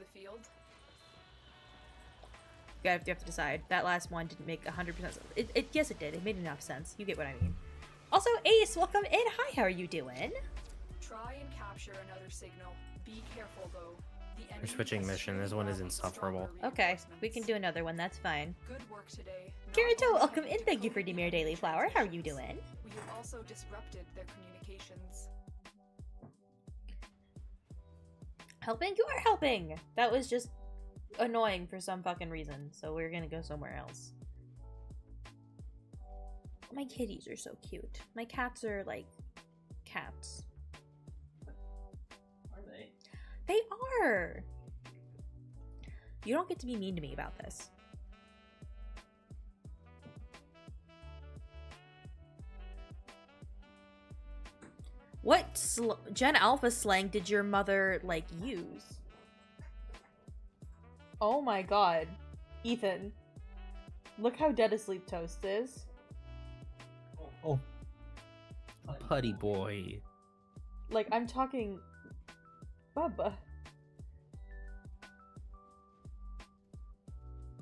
You have to decide. That last one didn't make 100% sense. Yes it did, it made enough sense. You get what I mean. Also, Ace, welcome in. Hi, how are you doing? Try and capture another signal. Be careful though. We're switching mission. This one is insufferable. Okay, we can do another one. That's fine. Good work today. Kirito, welcome in. Thank you for Demir Daily Flower. How are you doing? We have also disrupted their communications. Helping? You are helping! That was just annoying for some fucking reason, so we're gonna go somewhere else. My kitties are so cute. My cats are like cats. Are they? They are! You don't get to be mean to me about this. What Gen Alpha slang did your mother, like, use? Oh my god. Ethan. Look how dead asleep Toast is. Oh. A putty boy. Like, I'm talking... Bubba.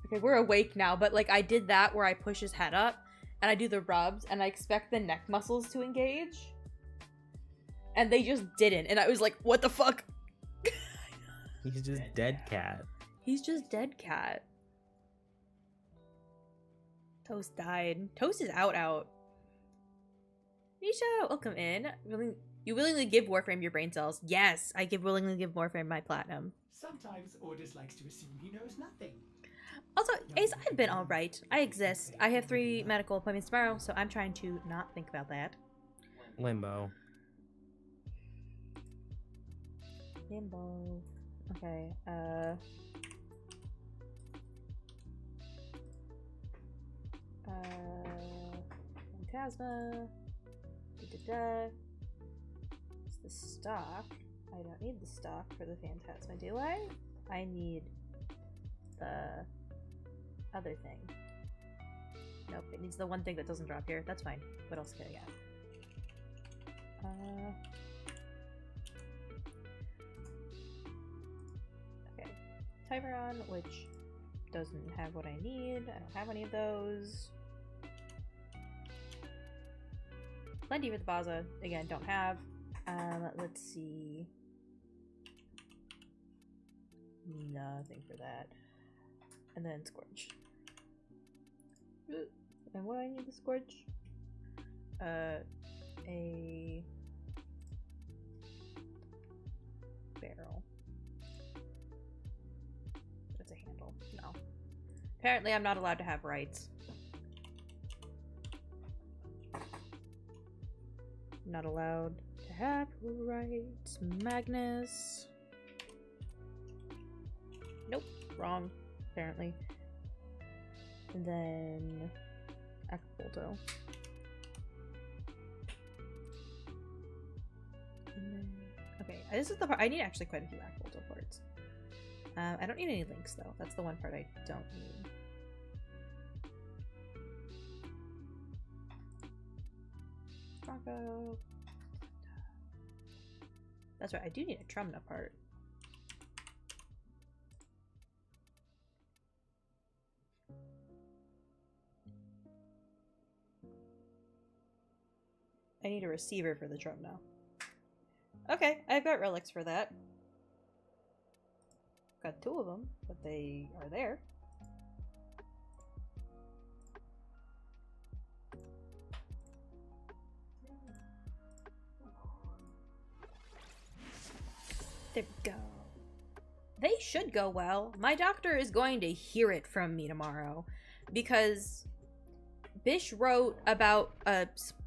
Okay, we're awake now, but, like, I did that where I push his head up, and I do the rubs, and I expect the neck muscles to engage. And they just didn't, and I was like, what the fuck? He's just dead cat. He's just dead cat. Toast died. Toast is out. Nisha, welcome in. You willingly give Warframe your brain cells. Yes, I willingly give Warframe my platinum. Sometimes Ordis likes to assume he knows nothing. Also, Ace, I've been alright. I exist. I have 3 medical appointments tomorrow, so I'm trying to not think about that. Limbo. Limbo. Okay, Phantasma. Da-da-da. It's the stock. I don't need the stock for the Phantasma, do I? I need the other thing. Nope, it needs the one thing that doesn't drop here. That's fine. What else can I get? Okay. Tyveron, which doesn't have what I need. I don't have any of those. Plenty with the Baza. Again, don't have. Let's see. Nothing for that. And then Scorch. And what do I need to Scorch? A barrel. That's a handle. No. Apparently I'm not allowed to have rights. Not allowed to have rights. Magnus. Nope. Wrong. Apparently. And then Acapulco. And then, okay, this is the part I need actually quite a few Acapulco parts. I don't need any links though. That's the one part I don't need. Bronco. That's right, I do need a Trumna part. I need a receiver for the Trumna. Okay, I've got relics for that. Got 2 of them, but they are there. There we go. They should go well. My doctor is going to hear it from me tomorrow because Bish wrote about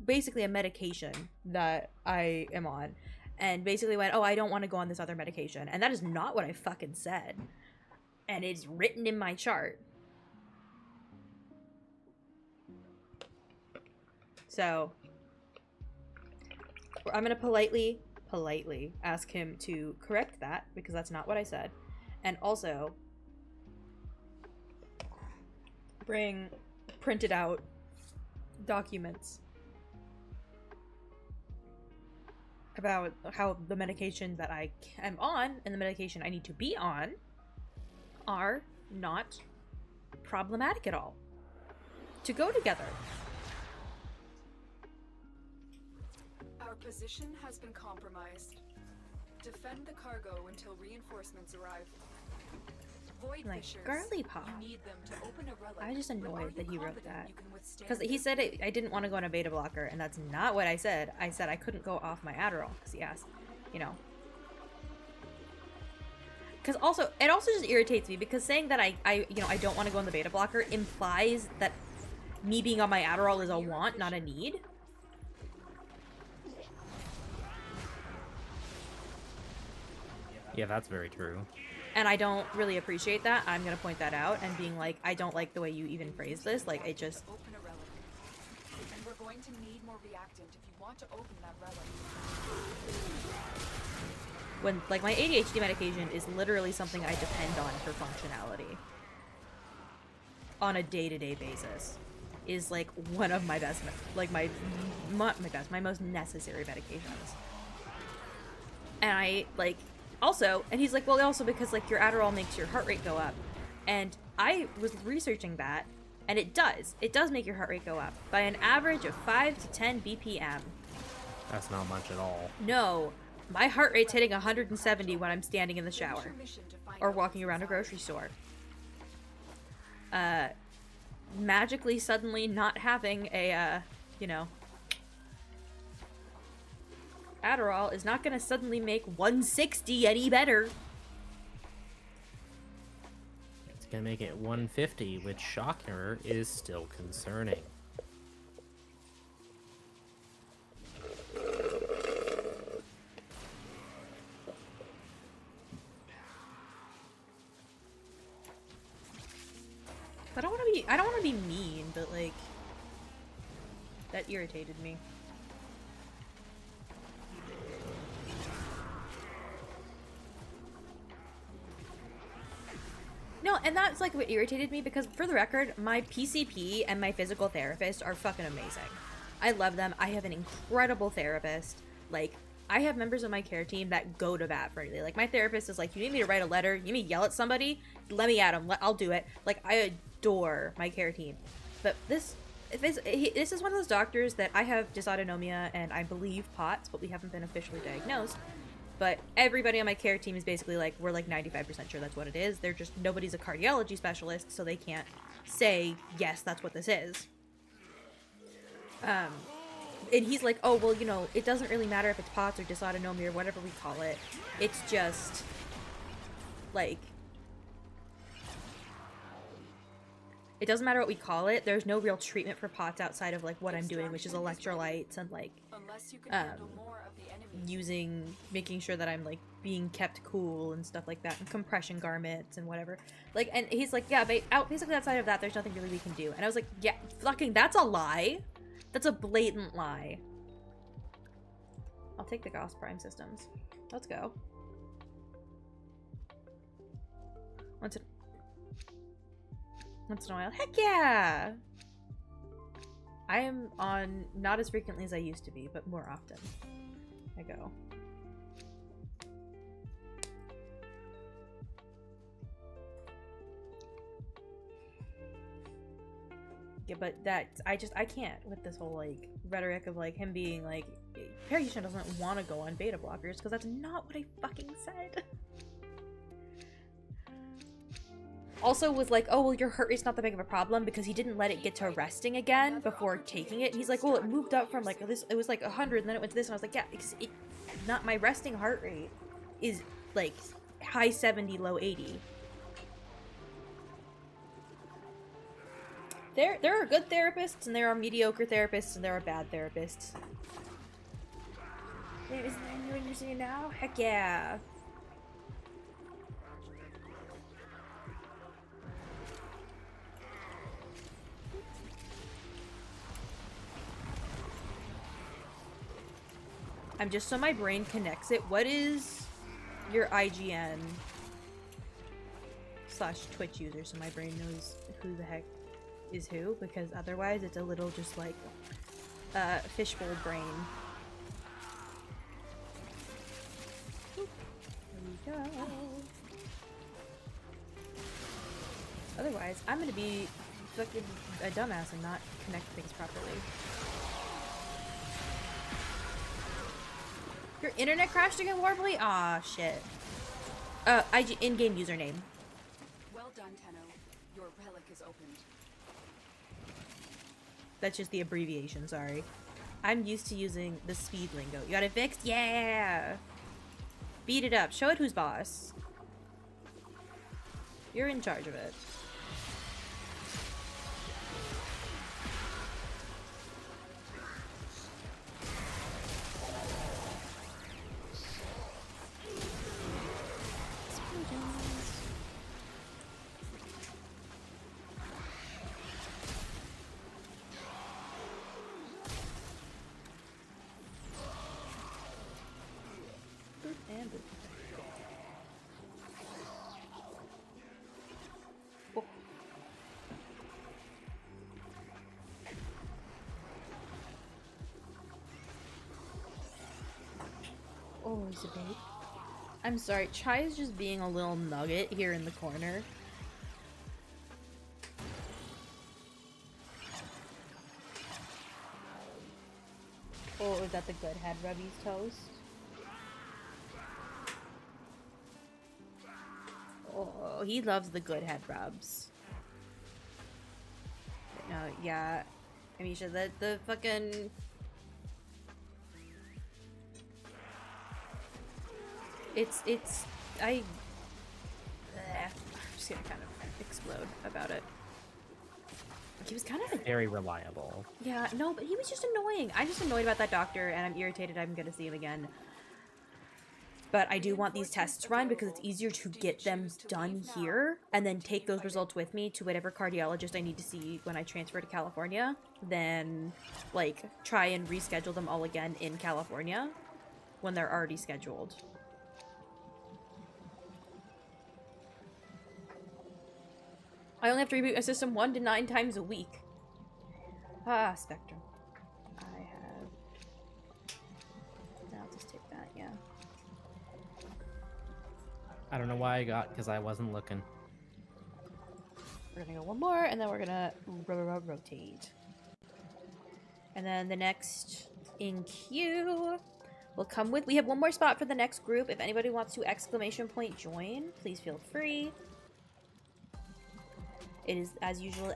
basically a medication that I am on and basically went, oh, I don't want to go on this other medication. And that is not what I fucking said. And it's written in my chart. So I'm going to politely ask him to correct that because that's not what I said. And also bring printed out documents about how the medication that I am on and the medication I need to be on are not problematic at all to go together. Our position has been compromised. Defend the cargo until reinforcements arrive. Void Like fishers, girly pop. you need them to open a relic. I'm just But are annoyed that you he wrote confident that you can withstand because he their said I didn't want to go on a beta blocker, and that's not what I said. I said I couldn't go off my Adderall because he asked, you know. Because also, it also just irritates me because saying that I don't want to go on the beta blocker implies that me being on my Adderall is a want, not a need. Yeah, that's very true. And I don't really appreciate that. I'm gonna point that out and being like, I don't like the way you even phrase this. Like, it just... open a relic. And we're going to need more reactant if you want to open that relic. When, like, my ADHD medication is literally something I depend on for functionality. On a day-to-day basis. Is, like, one of my best, like, my most necessary medications. And I, like... Also, and he's like, well, also because, like, your Adderall makes your heart rate go up. And I was researching that, and it does. It does make your heart rate go up by an average of 5 to 10 BPM. That's not much at all. No, my heart rate's hitting 170 when I'm standing in the shower or walking around a grocery store. Magically suddenly not having a, Adderall is not gonna suddenly make 160 any better. gonna make it 150, which shocker is still concerning. I don't want to be mean, but like that irritated me. No, and that's like what irritated me because for the record, my PCP and my physical therapist are fucking amazing. I love them. I have an incredible therapist. Like, I have members of my care team that go to bat for me. Like, my therapist is like, you need me to write a letter, you need me to yell at somebody, let me at them, I'll do it. Like, I adore my care team. But this is one of those doctors that I have dysautonomia and I believe POTS, but we haven't been officially diagnosed. But everybody on my care team is basically like, we're like 95% sure that's what it is. They're just, nobody's a cardiology specialist, so they can't say, yes, that's what this is. And he's like, oh, well, you know, it doesn't really matter if it's POTS or dysautonomia or whatever we call it. It's just, like, it doesn't matter what we call it. There's no real treatment for POTS outside of, like, what I'm doing, which is electrolytes and, like, making sure that I'm, like, being kept cool and stuff like that, and compression garments and whatever. Like, and he's like, yeah, but basically outside of that, there's nothing really we can do. And I was like, yeah, fucking, that's a lie. That's a blatant lie. I'll take the Gauss Prime systems. Let's go. Once in a while. Heck yeah! I am on not as frequently as I used to be, but more often. I go. Yeah, but I can't with this whole, like, rhetoric of, like, him being, like, Parishon doesn't want to go on beta blockers, because that's not what I fucking said. Also was like, oh, well, your heart rate's not that big of a problem, because he didn't let it get to resting again before taking it. He's like, well, it moved up from, like, this, it was, like, 100, and then it went to this, and I was like, yeah, not my resting heart rate is, like, high 70, low 80. There are good therapists, and there are mediocre therapists, and there are bad therapists. Isn't that what you're saying now? Heck yeah. I'm just so my brain connects it. What is your IGN / Twitch user so my brain knows who the heck is who, because otherwise it's a little just like fishbowl brain. There we go. Otherwise, I'm gonna be fucking a dumbass and not connect things properly. Your internet crashed again, Warbly? Aw, shit. In-game username. Well done, Tenno. Your relic is opened. That's just the abbreviation, sorry. I'm used to using the speed lingo. You got it fixed? Yeah! Beat it up. Show it who's boss. You're in charge of it. Oh, is it big? I'm sorry, Chai is just being a little nugget here in the corner. Oh, is that the good head rubbies toast? Oh, he loves the good head rubs. No, yeah. Amisha, the fucking... I'm just gonna kind of explode about it. He was kind of Very reliable. yeah, no, but he was just annoying. I'm just annoyed about that doctor, and I'm irritated I'm gonna see him again. But I do want these tests run because it's easier to get them done here and then take those results with me to whatever cardiologist I need to see when I transfer to California than, like, try and reschedule them all again in California when they're already scheduled. I only have to reboot my system 1 to 9 times a week. Ah, Spectrum. I have... I'll just take that, yeah. I don't know why I got, because I wasn't looking. We're gonna go one more, and then we're gonna rotate. And then the next in queue will come with... We have one more spot for the next group. If anybody wants to ! Join, please feel free. It is, as usual, !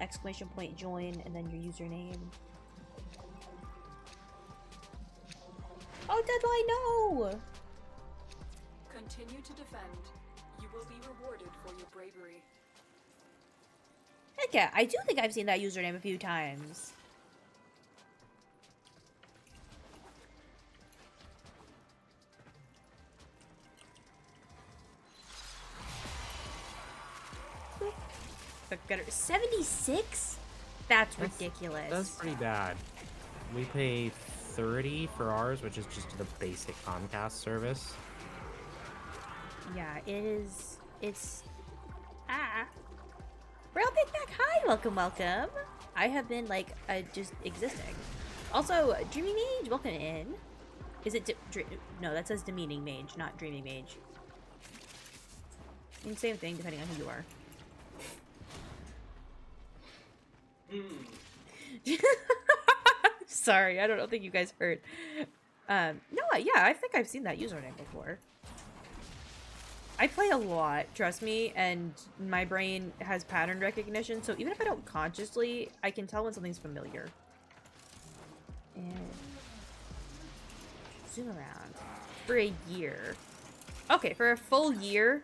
Join, and then your username. Oh, Deadline, no! Continue to defend. You will be rewarded for your bravery. Heck yeah, I do think I've seen that username a few times. Better 76? That's ridiculous. That's pretty bad. We pay 30 for ours, which is just the basic Comcast service. Yeah, it is. It's Real Big Mac, hi, welcome, welcome. I have been like just existing. Also, Dreaming Mage, welcome in. Is it no? That says Demeaning Mage, not Dreaming Mage. I mean, same thing depending on who you are. Sorry, I don't think you guys heard. No, yeah, I think I've seen that username before. I play a lot, trust me, and my brain has pattern recognition, so even if I don't consciously, I can tell when something's familiar. And zoom around. For a year. Okay, for a full year.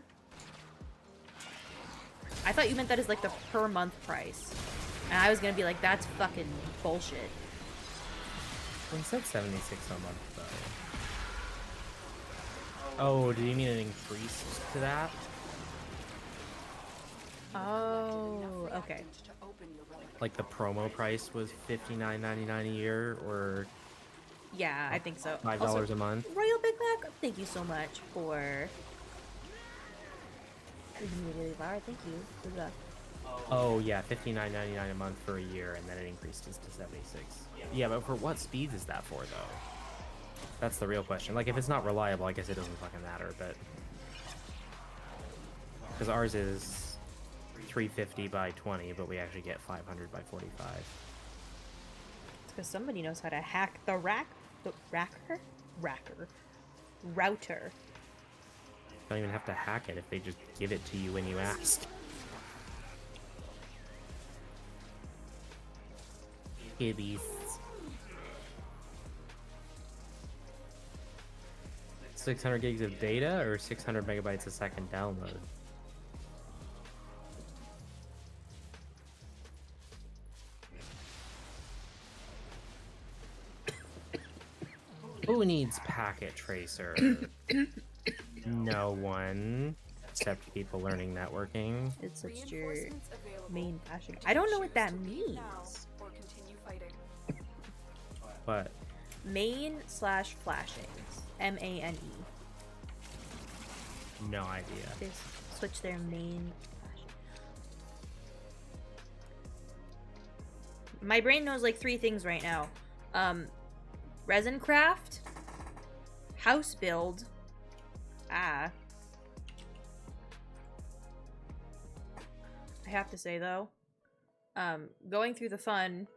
I thought you meant that as like the per month price. And I was gonna be like, that's fucking bullshit. Well, he said 76 a month, though. Oh, do you mean an increase to that? Oh, okay. Like the promo price was $59.99 a year, or Yeah, I think so. $5 Also, a month? Royal Big Mac, thank you so much for... Immediately, Lara, thank you for the... Oh yeah, $59.99 a month for a year, and then it increases to 76. Yeah, but for what speeds is that for, though? That's the real question. Like, if it's not reliable, I guess it doesn't fucking matter, but... Because ours is 350 by 20, but we actually get 500 by 45. It's because somebody knows how to hack the router. Don't even have to hack it if they just give it to you when you ask. Kiddies. 600 gigs of data or 600 megabytes a second download? Who needs packet tracer? No one. Except people learning networking. It's such your main passion. I don't know what that means. What? Main/flashings. MANE. No idea. They switch their main. My brain knows like 3 things right now. Resin craft, house build. I have to say though, going through the fun.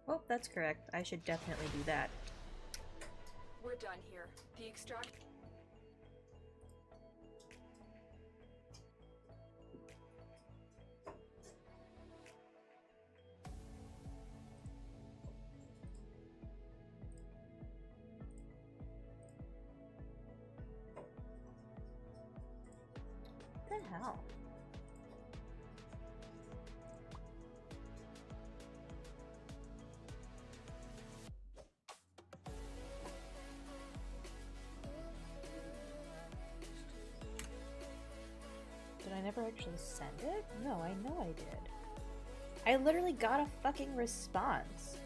Oh, that's correct. I should definitely do that. We're done here. The extract. hell? Did I never actually send it? No, I know I did. I literally got a fucking response.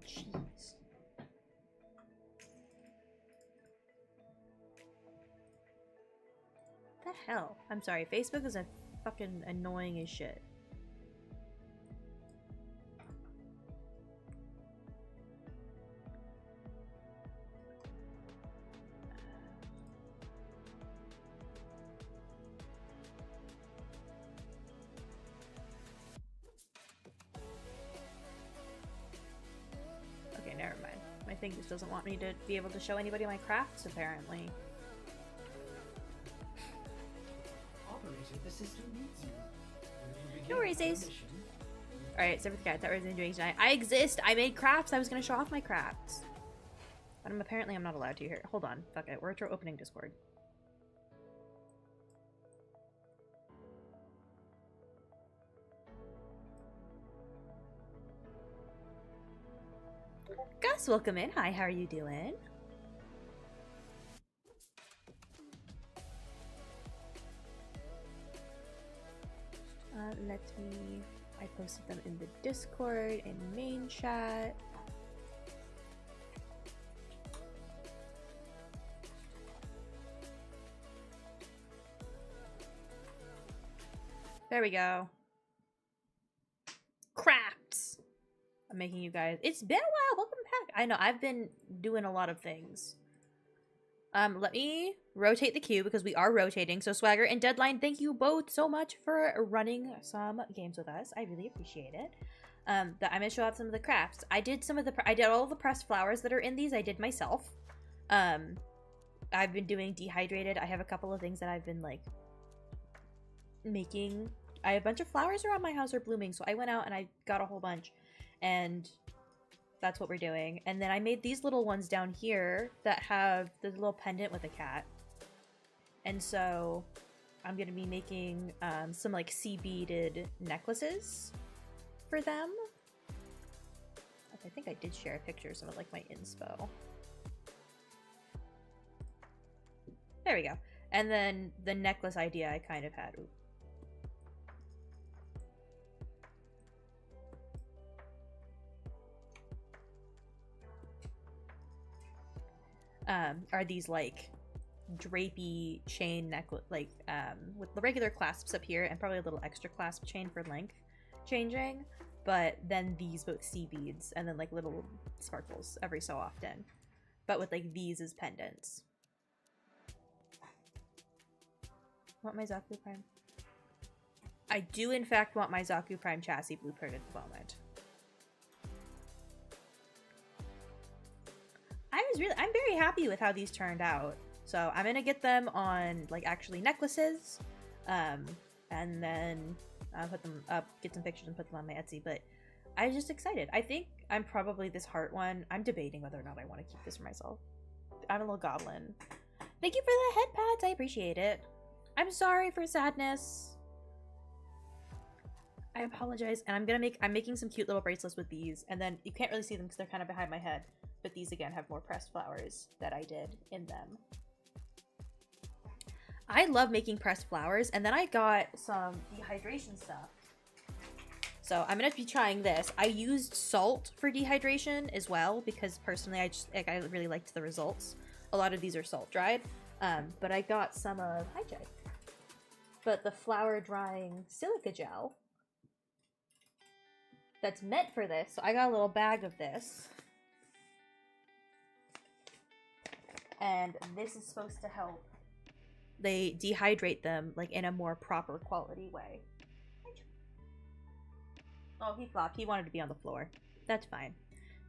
Jeez. The hell? I'm sorry, Facebook is a fucking annoying as shit. Okay, never mind. My thing just doesn't want me to be able to show anybody my crafts, apparently. The system needs you. No worries, Ace. Alright, so for the cat, that was doing tonight. I exist! I made crafts! I was gonna show off my crafts. But apparently I'm not allowed to here. Hold on. Fuck it. We're opening Discord. Gus, welcome in. Hi, how are you doing? Let me... I posted them in the Discord, in main chat. There we go. Crafts! I'm making you guys... It's been a while! Welcome back! I know, I've been doing a lot of things. Let me rotate the queue because we are rotating. So Swagger and Deadline, thank you both so much for running some games with us. I really appreciate it. I'm gonna show off some of the crafts. I did all the pressed flowers that are in these. I did myself. I've been doing dehydrated. I have a couple of things that I've been like making. I have a bunch of flowers around my house are blooming, so I went out and I got a whole bunch, and that's what we're doing. And then I made these little ones down here that have the little pendant with a cat. And so I'm going to be making some like sea beaded necklaces for them. I think I did share a picture of some of like my inspo. There we go. And then the necklace idea I kind of had. Ooh. Are these like drapey chain necklace, like with the regular clasps up here and probably a little extra clasp chain for length changing, but then these both sea beads and then like little sparkles every so often, but with like these as pendants. Want my Zaku Prime? I do in fact want my Zaku Prime chassis blueprint at the moment. I'm very happy with how these turned out. So I'm gonna get them on like actually necklaces, and then put them up, get some pictures and put them on my Etsy. But I'm just excited. I think I'm probably this heart one. I'm debating whether or not I want to keep this for myself. I'm a little goblin. Thank you for the head pats. I appreciate it. I'm sorry for sadness. I apologize. And I'm making some cute little bracelets with these, and then you can't really see them because they're kind of behind my head. But these again have more pressed flowers that I did in them. I love making pressed flowers, and then I got some dehydration stuff. So I'm gonna be trying this. I used salt for dehydration as well because personally I really liked the results. A lot of these are salt dried, but I got some of but the flower drying silica gel that's meant for this. So I got a little bag of this. And this is supposed to help they dehydrate them like in a more proper quality way. Oh, he flopped. He wanted to be on the floor. That's fine.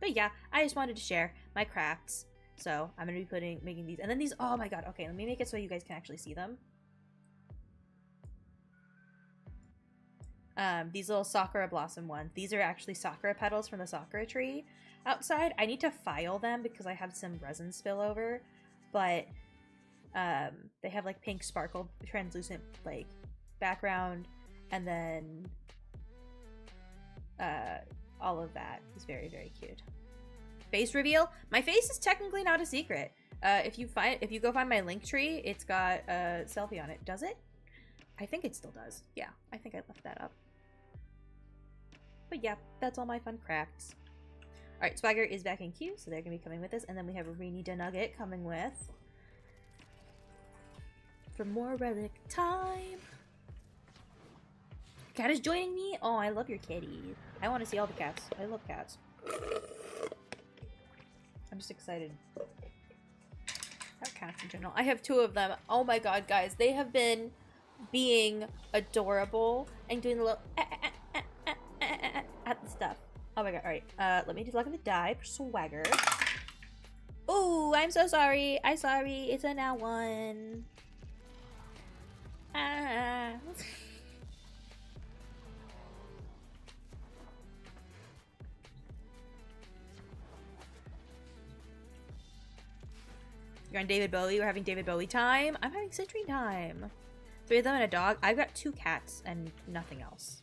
But yeah, I just wanted to share my crafts. So I'm gonna be making these, and then these. Oh my god. Okay, let me make it so you guys can actually see them. These little sakura blossom ones. These are actually sakura petals from the sakura tree. outside. I need to file them because I have some resin spillover, but they have like pink sparkle translucent like background, and then all of that is very, very cute. Face reveal. My face is technically not a secret. If you go find my link tree, it's got a selfie on it. Does it? I think it still does. Yeah, I think I left that up. But yeah, that's all my fun crafts. Alright, Swagger is back in queue, so they're gonna be coming with us, and then we have Rainy Nugget coming with for more relic time. Cat is joining me. Oh, I love your kitty. I want to see all the cats. I love cats. I'm just excited about cats in general. I have 2 of them. Oh my god, guys. They have been being adorable and doing the little at the stuff. Oh my god. Alright. Let me just look at the die for Swagger. Oh, I'm so sorry. I'm sorry. It's a now one. Ah. You're on David Bowie. We're having David Bowie time. I'm having Sentry time. 3 of them and a dog. I've got 2 cats and nothing else.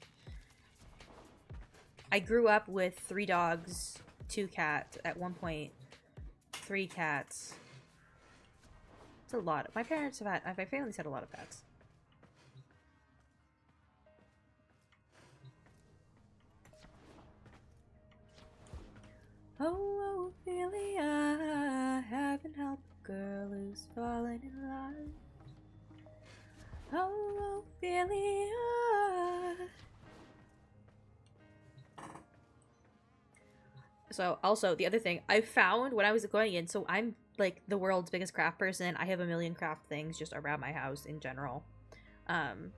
I grew up with 3 dogs, 2 cats. At one point, 3 cats. It's a lot. My family's had a lot of pets. Oh, Ophelia, haven't helped a girl who's fallen in love. Oh, Ophelia. So, also, the other thing, I found when I was going in, so I'm, like, the world's biggest craft person. I have a million craft things just around my house in general. And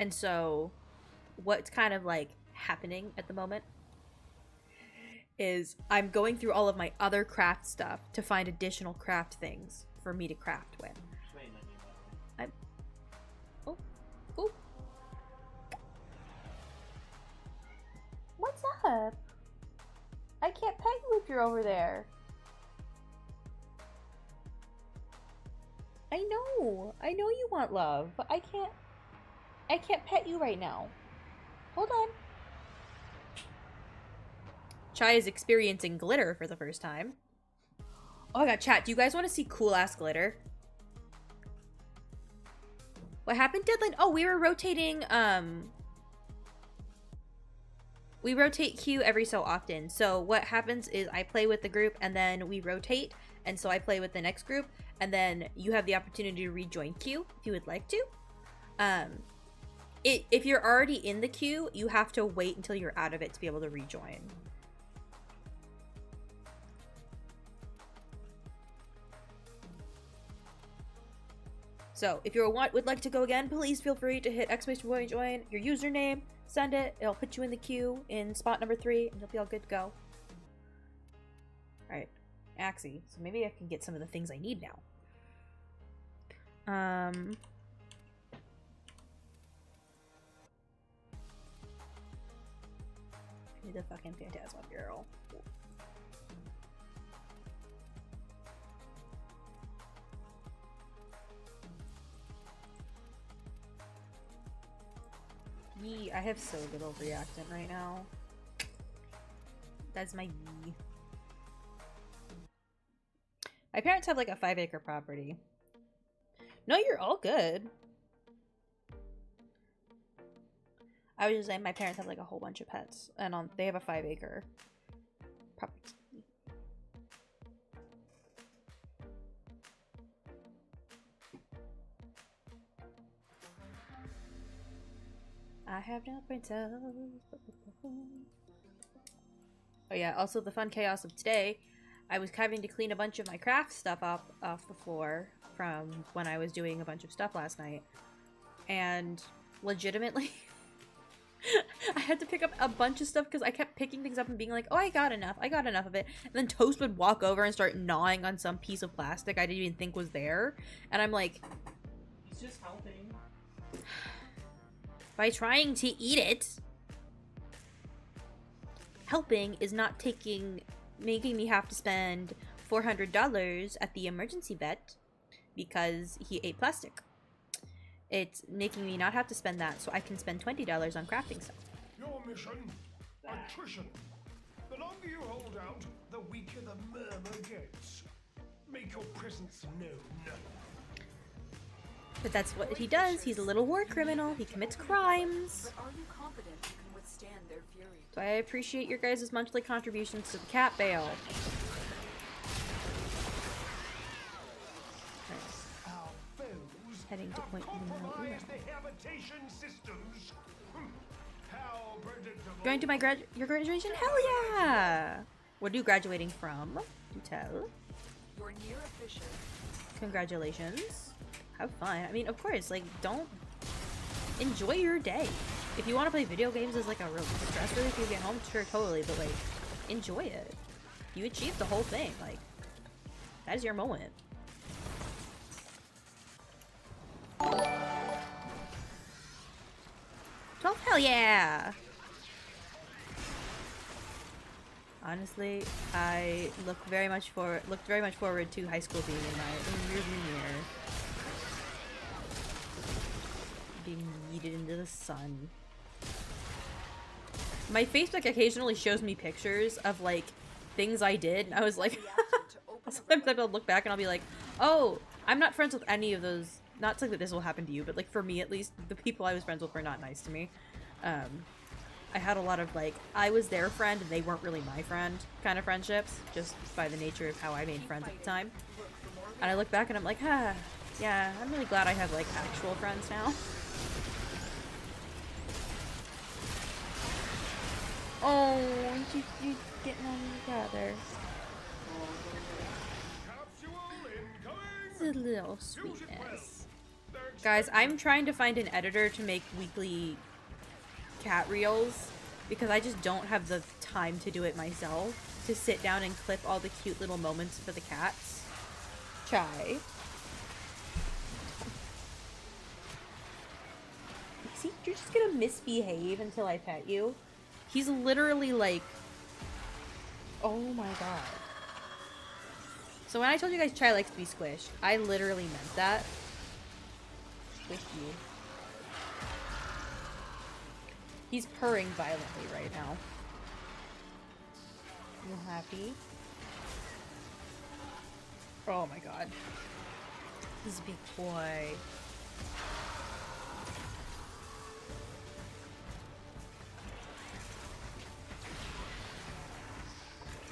so, what's kind of, like, happening at the moment is I'm going through all of my other craft stuff to find additional craft things for me to craft with. Oh. What's up? I can't pet you if you're over there. I know you want love, but I can't pet you right now. Hold on. Chai is experiencing glitter for the first time. Oh my god, chat, do you guys want to see cool ass glitter? What happened, Deadline? Oh, we were rotating, we rotate queue every so often. So what happens is I play with the group and then we rotate. And so I play with the next group and then you have the opportunity to rejoin queue if you would like to. If you're already in the queue, you have to wait until you're out of it to be able to rejoin. So if you would like to go again, please feel free to hit exclamation join, your username, send it. It'll put you in the queue in spot number 3, and you'll be all good to go. Alright, Axie. So maybe I can get some of the things I need now. I need the fucking Phantasma girl. Yee, I have so little reactant right now. That's my yee. My parents have like a 5-acre property. No, you're all good. I was just saying my parents have like a whole bunch of pets and they have a 5-acre property. I have no princess. Oh yeah, also the fun chaos of today, I was having to clean a bunch of my craft stuff up off the floor from when I was doing a bunch of stuff last night. And legitimately, I had to pick up a bunch of stuff because I kept picking things up and being like, oh, I got enough of it. And then Toast would walk over and start gnawing on some piece of plastic I didn't even think was there. And I'm like, He's just helping. by trying to eat it. helping is not making me have to spend $400 at the emergency vet because he ate plastic. It's making me not have to spend that so I can spend $20 on crafting stuff. Your mission, attrition. The longer you hold out, the weaker the murmur gets. Make your presence known. But that's what he does. He's a little war criminal. He commits crimes. But are you confident you can withstand their fury? So I appreciate your guys' monthly contributions to the cat bail. Our foes Heading to have point numero uno. compromised the habitation systems. How predictable. Going to your graduation? Hell yeah! What are you graduating from? Do tell. You're near official. Congratulations. Have fun. I mean, of course, like, don't... Enjoy your day. If you want to play video games as, like, a real stress relief when you get home, sure, totally, but, like, enjoy it. You achieved the whole thing. Like, that is your moment. Hell yeah! Honestly, I looked very much forward to high school being in my rearview mirror. Being yeeted into the sun. My Facebook occasionally shows me pictures of like things I did, and I was like, sometimes I'll look back and I'll be like, oh, I'm not friends with any of those. Not saying that this will happen to you, but like for me at least, the people I was friends with were not nice to me. I had a lot of like, I was their friend and they weren't really my friend kind of friendships, just by the nature of how I made friends at the time. And I look back and I'm like, yeah, I'm really glad I have like actual friends now. Oh, you getting on together. It's a little sweetness. Guys, I'm trying to find an editor to make weekly cat reels because I just don't have the time to do it myself, to sit down and clip all the cute little moments for the cats. Chai. See, you're just gonna misbehave until I pet you. He's literally like, oh my god. So when I told you guys Chai likes to be squished, I literally meant that. Squish you. He's purring violently right now. You happy? Oh my god. He's a big boy.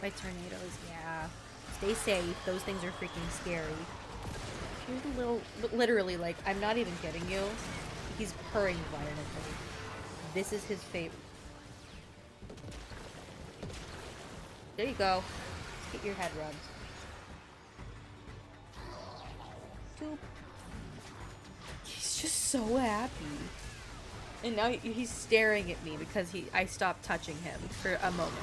By tornadoes, yeah. Stay safe. Those things are freaking scary. Here's a little, literally, like, I'm not even kidding you. He's purring violently. This is his favorite. There you go. Let's get your head rubbed. Toop. He's just so happy. And now he's staring at me because I stopped touching him for a moment.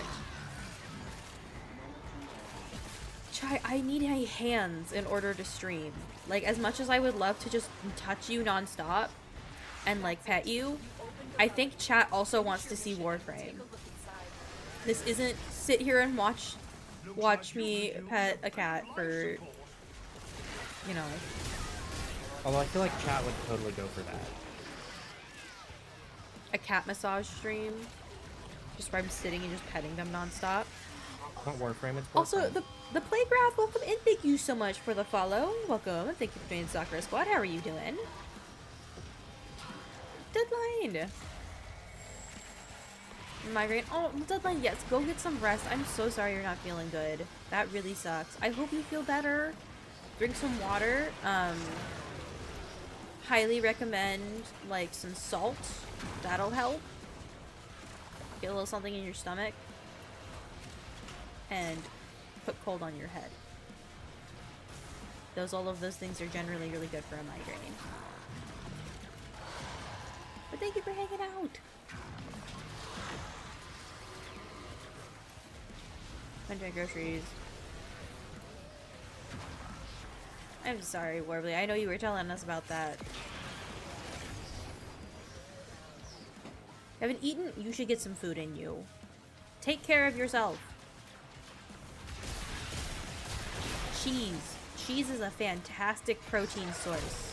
Chai, I need my hands in order to stream. Like, as much as I would love to just touch you nonstop and, like, pet you, I think chat also wants to see Warframe. This isn't sit here and watch me pet a cat for, you know. Although I feel like chat would totally go for that. A cat massage stream. Just where I'm sitting and just petting them nonstop. Not Warframe, it's Warframe. Also, the Playgraph, welcome in. Thank you so much for the follow. Welcome. Thank you for joining Soccer Squad. How are you doing? Deadline. Migraine. Oh, Deadline, yes. Go get some rest. I'm so sorry you're not feeling good. That really sucks. I hope you feel better. Drink some water. Highly recommend, like, some salt. That'll help. Get a little something in your stomach. And put cold on your head. All of those things are generally really good for a migraine. But thank you for hanging out. Went to groceries. I'm sorry, Warbly. I know you were telling us about that. Haven't eaten? You should get some food in you. Take care of yourself. Cheese. Cheese is a fantastic protein source.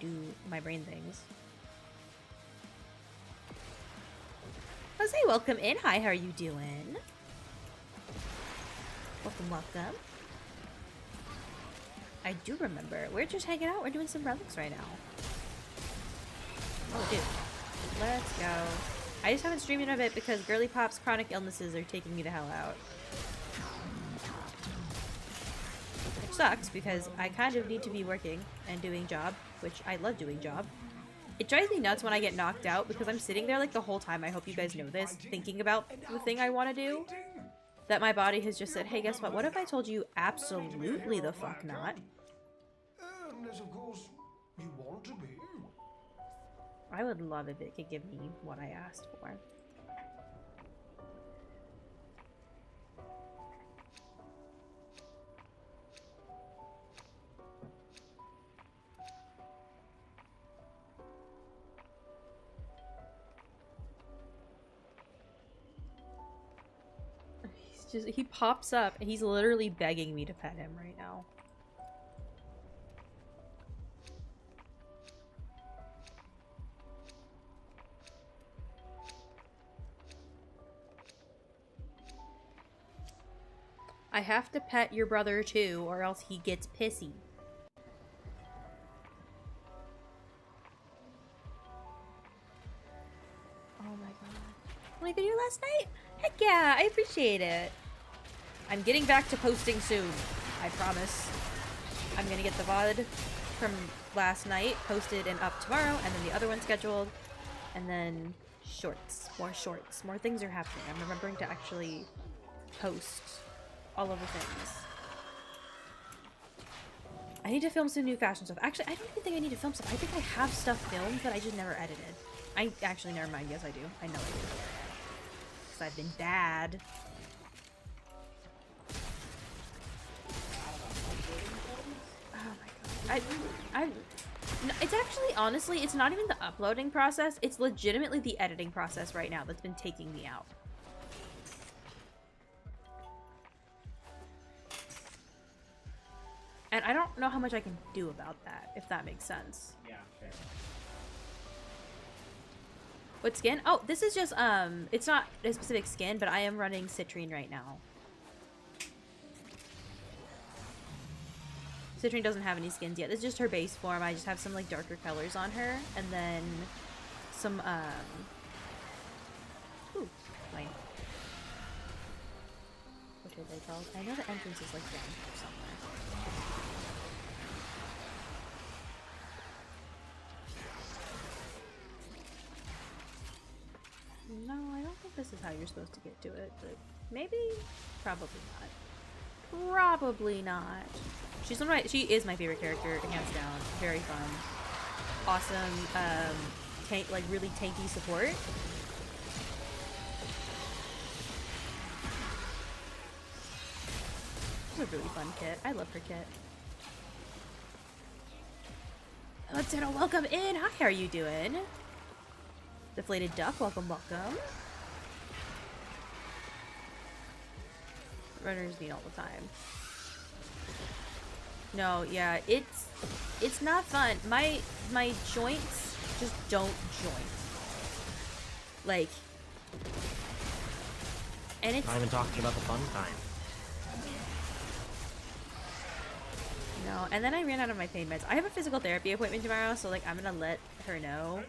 Do my brain things. Jose, welcome in. Hi, how are you doing? Welcome, welcome. I do remember. We're just hanging out. We're doing some relics right now. Oh, dude. Let's go. I just haven't streamed in a bit because Girly Pop's chronic illnesses are taking me the hell out. Which sucks because I kind of need to be working and doing job, which I love doing job. It drives me nuts when I get knocked out because I'm sitting there like the whole time, I hope you guys know this, thinking about the thing I want to do. That my body has just said, hey, guess what? What if I told you absolutely the fuck not? Unless, of course, you want to be. I would love if it could give me what I asked for. He pops up and he's literally begging me to pet him right now. I have to pet your brother too, or else he gets pissy. Oh my god. My video last night? Heck yeah, I appreciate it. I'm getting back to posting soon. I promise. I'm gonna get the VOD from last night posted and up tomorrow, and then the other one scheduled, and then shorts. More things are happening. I'm remembering to actually post all of the things. I need to film some new fashion stuff. Actually, I don't even think I need to film stuff. I think I have stuff filmed that I just never edited. Actually, never mind. Yes, I do. I know I do. Because I've been bad. Oh my god. No, it's actually, honestly, it's not even the uploading process. It's legitimately the editing process right now that's been taking me out. And I don't know how much I can do about that, if that makes sense. Yeah, fair. What skin? Oh, this is just, it's not a specific skin, but I am running Citrine right now. Citrine doesn't have any skins yet. This is just her base form. I just have some, like, darker colors on her. And then some, ooh, lame. What are they called? I know the entrance is, like, down here somewhere. No, I don't think this is how you're supposed to get to it, but maybe? Probably not. Probably not. She's one of my, she is my favorite character, hands down. Very fun. Awesome, tank, like really tanky support. It's a really fun kit. I love her kit. Hello, Tenno, welcome in! Hi, how are you doing? Deflated Duck, welcome, welcome. Runners meet all the time. No, yeah, it's not fun. My joints just don't joint. Like, and it's Not even talking about the fun time. no. And then I ran out of my pain meds. I have a physical therapy appointment tomorrow, so like I'm gonna let her know.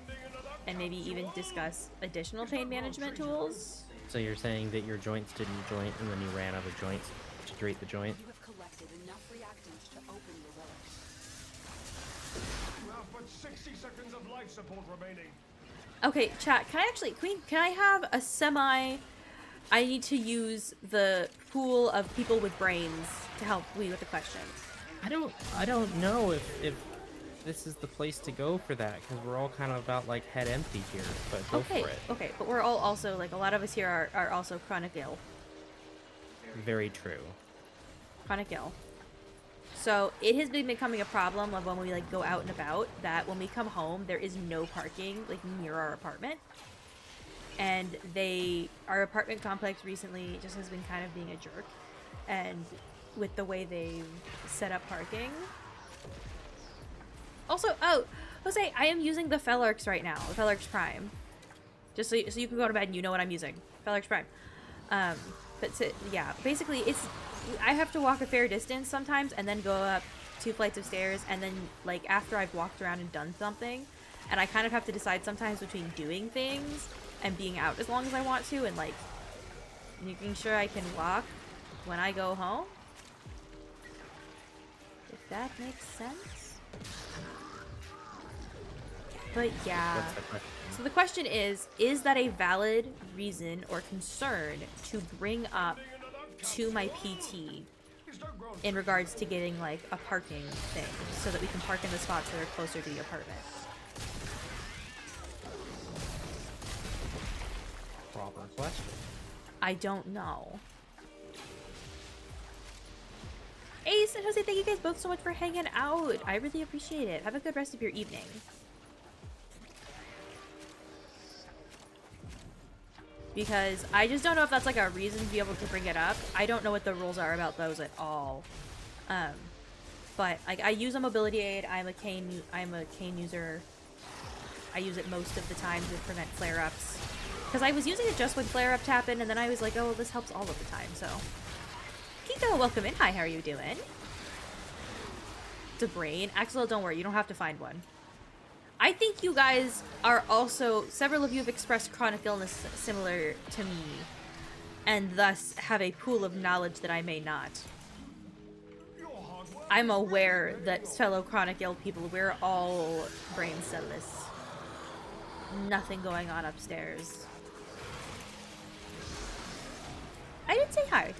And maybe even discuss additional pain management tools. So you're saying that your joints didn't joint and then you ran out of joints to treat the joint? You have collected enough reactants to open your relic. You have but 60 seconds of life support remaining. Okay, chat, can I actually, Queen, can I have a semi, I need to use the pool of people with brains to help me with the questions. I don't know if this is the place to go for that, because we're all kind of about like head empty here, but go Okay, for it. okay, but we're all also, like, a lot of us here are also chronic ill. Very true. Chronic ill. So it has been becoming a problem of when we like go out and about, that when we come home there is no parking like near our apartment. And our apartment complex recently just has been kind of being a jerk, and with the way they've set up parking. Also, oh, Jose, I am using the Felarx right now, the Felarx Prime. Just so you can go to bed and you know what I'm using. Felarx Prime. Yeah, basically I have to walk a fair distance sometimes and then go up 2 flights of stairs, and then like after I've walked around and done something, and I kind of have to decide sometimes between doing things and being out as long as I want to, and like making sure I can walk when I go home. If that makes sense. But yeah. What's the question? So the question is that a valid reason or concern to bring up to my PT in regards to getting like a parking thing so that we can park in the spots that are closer to the apartment? Proper question. I don't know. Ace and Jose, thank you guys both so much for hanging out. I really appreciate it. Have a good rest of your evening. Because I just don't know if that's like a reason to be able to bring it up. I don't know what the rules are about those at all. But I use a mobility aid. I'm a cane user. I use it most of the time to prevent flare-ups. Because I was using it just when flare-ups happen, and then I was like, oh, this helps all of the time, so. Kiko, welcome in. Hi, how are you doing? It's a brain. Axel, don't worry, you don't have to find one. I think you guys are also, several of you have expressed chronic illness similar to me, and thus have a pool of knowledge that I may not. I'm aware that fellow chronic ill people, we're all brain cellless. Nothing going on upstairs. I did say hi.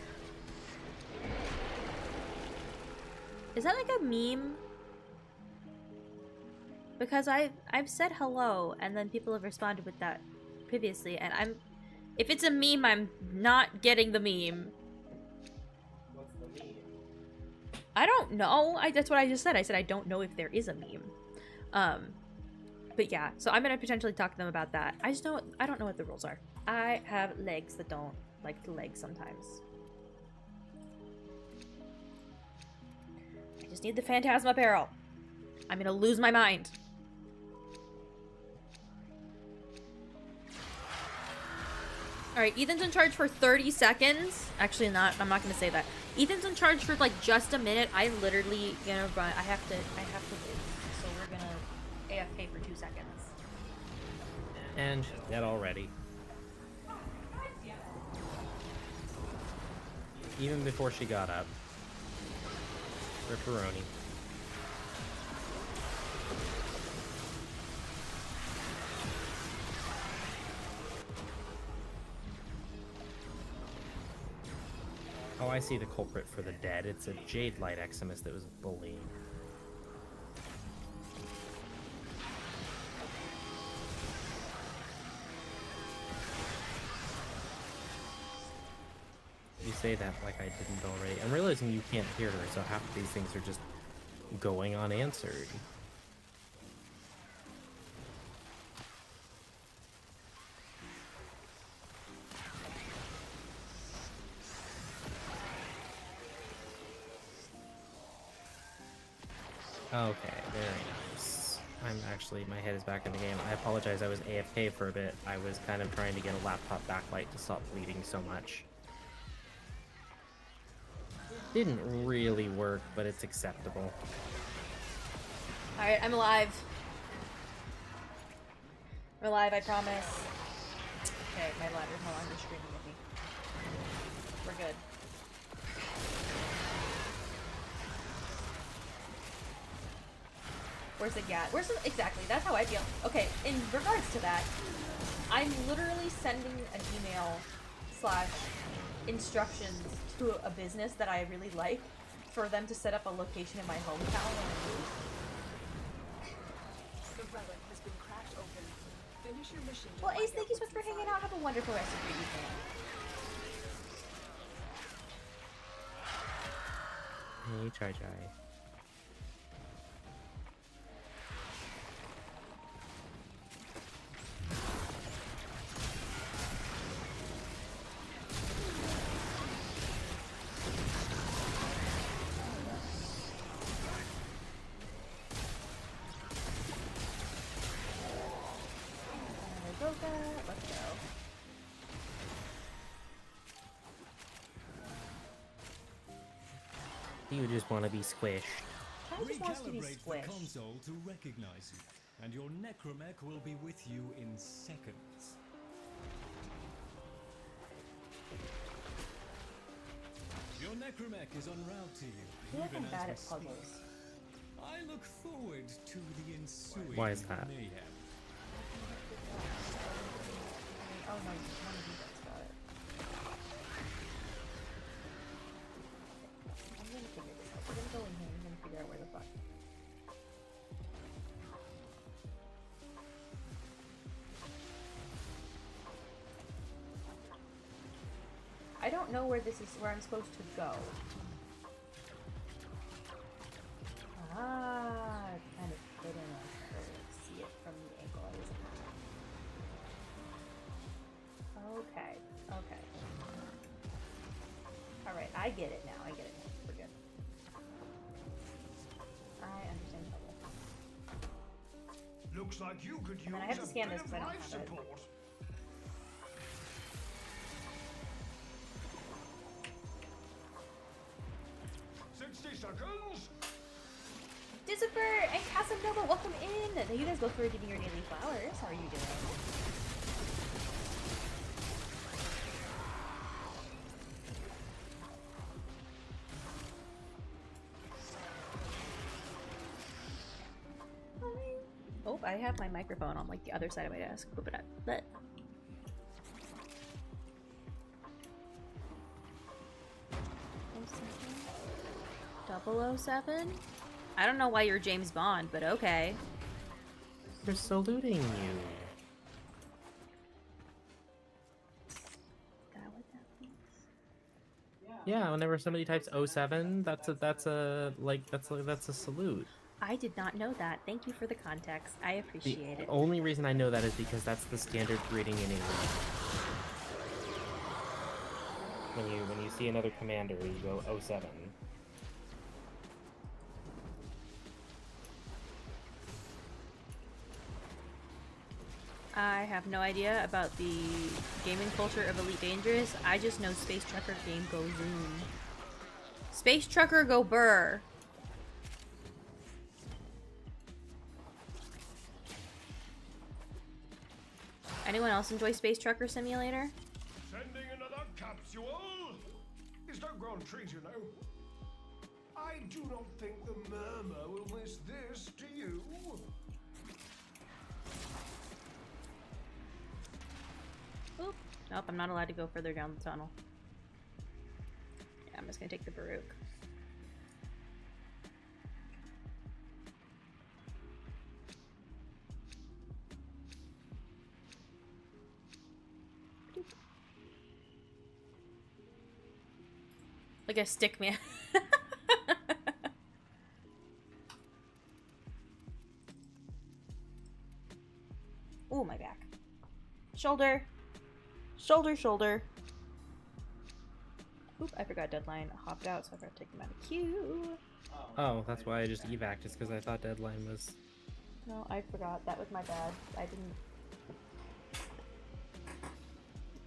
Is that like a meme? Because I've said hello, and then people have responded with that previously, and if it's a meme, I'm not getting the meme. What's the meme? I don't know. That's what I just said. I said I don't know if there is a meme. But yeah, so I'm gonna potentially talk to them about that. I don't know what the rules are. I have legs that don't like to leg sometimes. I just need the Phantasma barrel. I'm gonna lose my mind. Alright, Ethan's in charge for 30 seconds. Actually not, I'm not gonna say that. Ethan's in charge for like just a minute. I literally gonna run. I have to leave. So we're gonna AFK for 2 seconds. And she's dead already. Even before she got up. Ripperoni. Oh, I see the culprit for the dead. It's a Jade Light Eximus that was bullying. You say that like I didn't already. I'm realizing you can't hear her, so half of these things are just going unanswered. Okay, very nice. My head is back in the game. I apologize, I was AFK for a bit. I was kind of trying to get a laptop backlight to stop bleeding so much. Didn't really work, but it's acceptable. Alright, I'm alive. I'm alive, I promise. Okay, my ladder's no longer screaming at me. We're good. Where's the gat? Exactly, that's how I feel. Okay, in regards to that, I'm literally sending an email / instructions to a business that I really like for them to set up a location in my hometown when I move. The relic has been cracked open. Finish your mission. to Well, find Ace, thank you so what's much for hanging inside. out. Have a wonderful rest of your evening. Hey, Chai Chai. that. Let's go. You just want to be squished. I just wants to be Recalibrate the squished. console to recognize you, and your necromech will be with you in seconds. Your necromech is en route to you, I feel like I'm even bad as at we puzzles. speak. I look forward to the ensuing Why is that? mayhem. Oh no, one of you guys got it. I'm gonna figure this out. We're gonna go in here and we're gonna figure out where the fuck. I don't know where this is, where I'm supposed to go. Ah, it's kind of hidden. I can't really see it from the angle I was at. Okay, okay. Alright, I get it now. I get it now. We're good. I understand trouble. Looks like you could use I have to a scan bit this of 'cause I don't life have it. support. Seconds. Dissiper and Casanova, welcome in! Thank you guys both for giving your daily flowers. How are you doing? Oh, I have my microphone on like the other side of my desk. Whip it up. But 007? I don't know why you're James Bond, but okay. They're saluting you. Is that what that means? Yeah, whenever somebody types 07, that's a salute. I did not know that. Thank you for the context. I appreciate it. Only reason I know that is because that's the standard greeting in English. When you see another commander, you go 07. I have no idea about the gaming culture of Elite Dangerous. I just know Space Trucker game go zoom. Space Trucker go burr. Anyone else enjoy Space Trucker Simulator? Sending another capsule. It's no grand treat, you know. I do not think the murmur will miss this, do you? Oop. Nope, I'm not allowed to go further down the tunnel. Yeah, I'm just gonna take the Baruch. Like a stick man. Ooh, my back. Shoulder. Shoulder, shoulder. Oop, I forgot deadline hopped out, so I forgot to take them out of queue. Oh, that's why I just evac, just because I thought deadline was... No, I forgot. That was my bad. I didn't...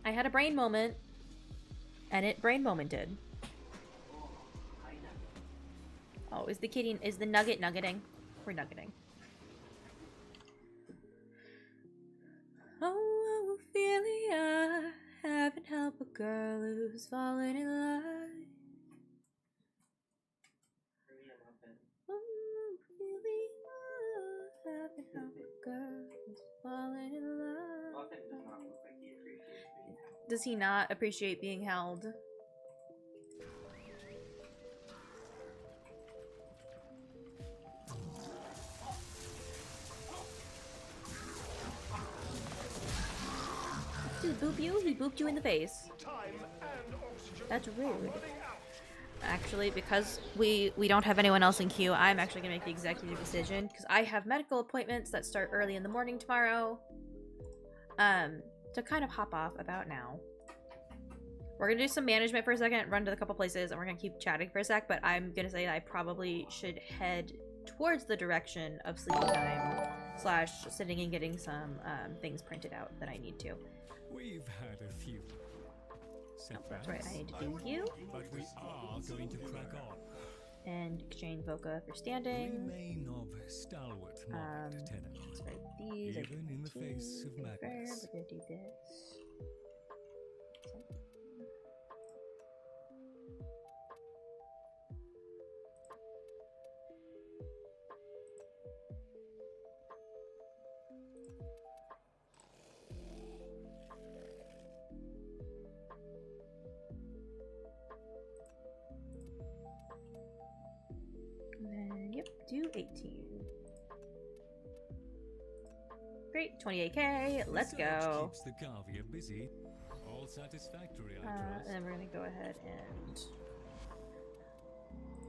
I had a brain moment. And it brain momented. Oh, is the kitty... Is the nugget nuggeting? We're nuggeting. Oh, Ophelia, haven't helped a girl who's fallen in love. Oh, Ophelia, haven't helped a girl who's fallen in love. Does he not appreciate being held? Did he boop you? He booped you in the face. Time and oxygen. That's rude. Running out. Actually, because we don't have anyone else in queue, I'm actually gonna make the executive decision because I have medical appointments that start early in the morning tomorrow. To kind of hop off about now. We're gonna do some management for a second, run to a couple places, and we're gonna keep chatting for a sec, but I'm gonna say that I probably should head towards the direction of sleeping time slash sitting and getting some things printed out that I need to. We've had a few setbacks, That's right, I need to do you. but we are going to crack on. And exchange Voca for standing. Remain of stalwart mind, TennoCon. Sorry, these are Even in the face of madness. We're gonna do this. And then, yep, do 18. Great, 28k, let's Research go. keeps the Garvia busy. All satisfactory, I trust. And then we're gonna go ahead and...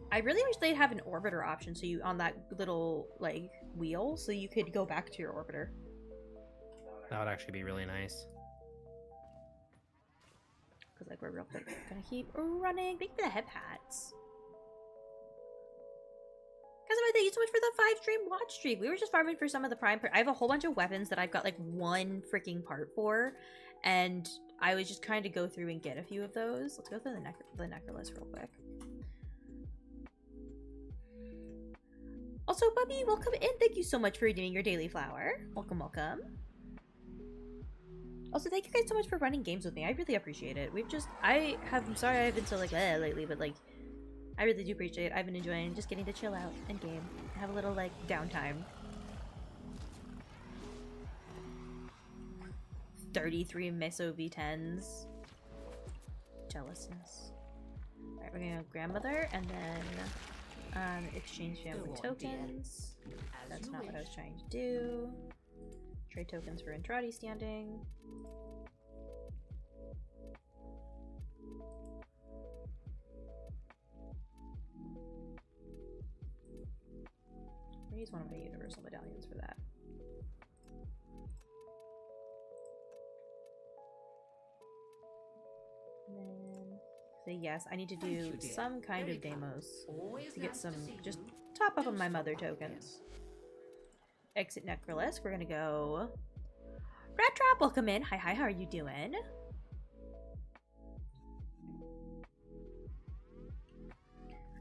I really wish they'd have an orbiter option, so you, on that little, like, wheel, so you could go back to your orbiter. That would actually be really nice. Because, like, we're real quick gonna keep running. Thank you for the hip hats. Guys, thank you so much for the 5-stream watch streak. We were just farming for some of the prime. I have a whole bunch of weapons that I've got like one freaking part for, and I was just trying to go through and get a few of those. Let's go through the necklace real quick. Also, Bubby, welcome in. Thank you so much for redeeming your daily flower. Welcome, welcome. Also, thank you guys so much for running games with me. I really appreciate it. I'm sorry I've been so like lately, but like. I really do appreciate it. I've been enjoying just getting to chill out and game. Have a little, like, downtime. 33 Meso V10s. Jealousness. Alright, we're gonna go grandmother and then exchange family tokens. That's not what I was trying to do. Trade tokens for Andrade standing. I use one of my universal medallions for that. And then, so yes, I need to do some kind of demos to get some, just top up on my mother tokens. Exit Necrolis, we're gonna go... Rat Trap, welcome in. Hi, how are you doing?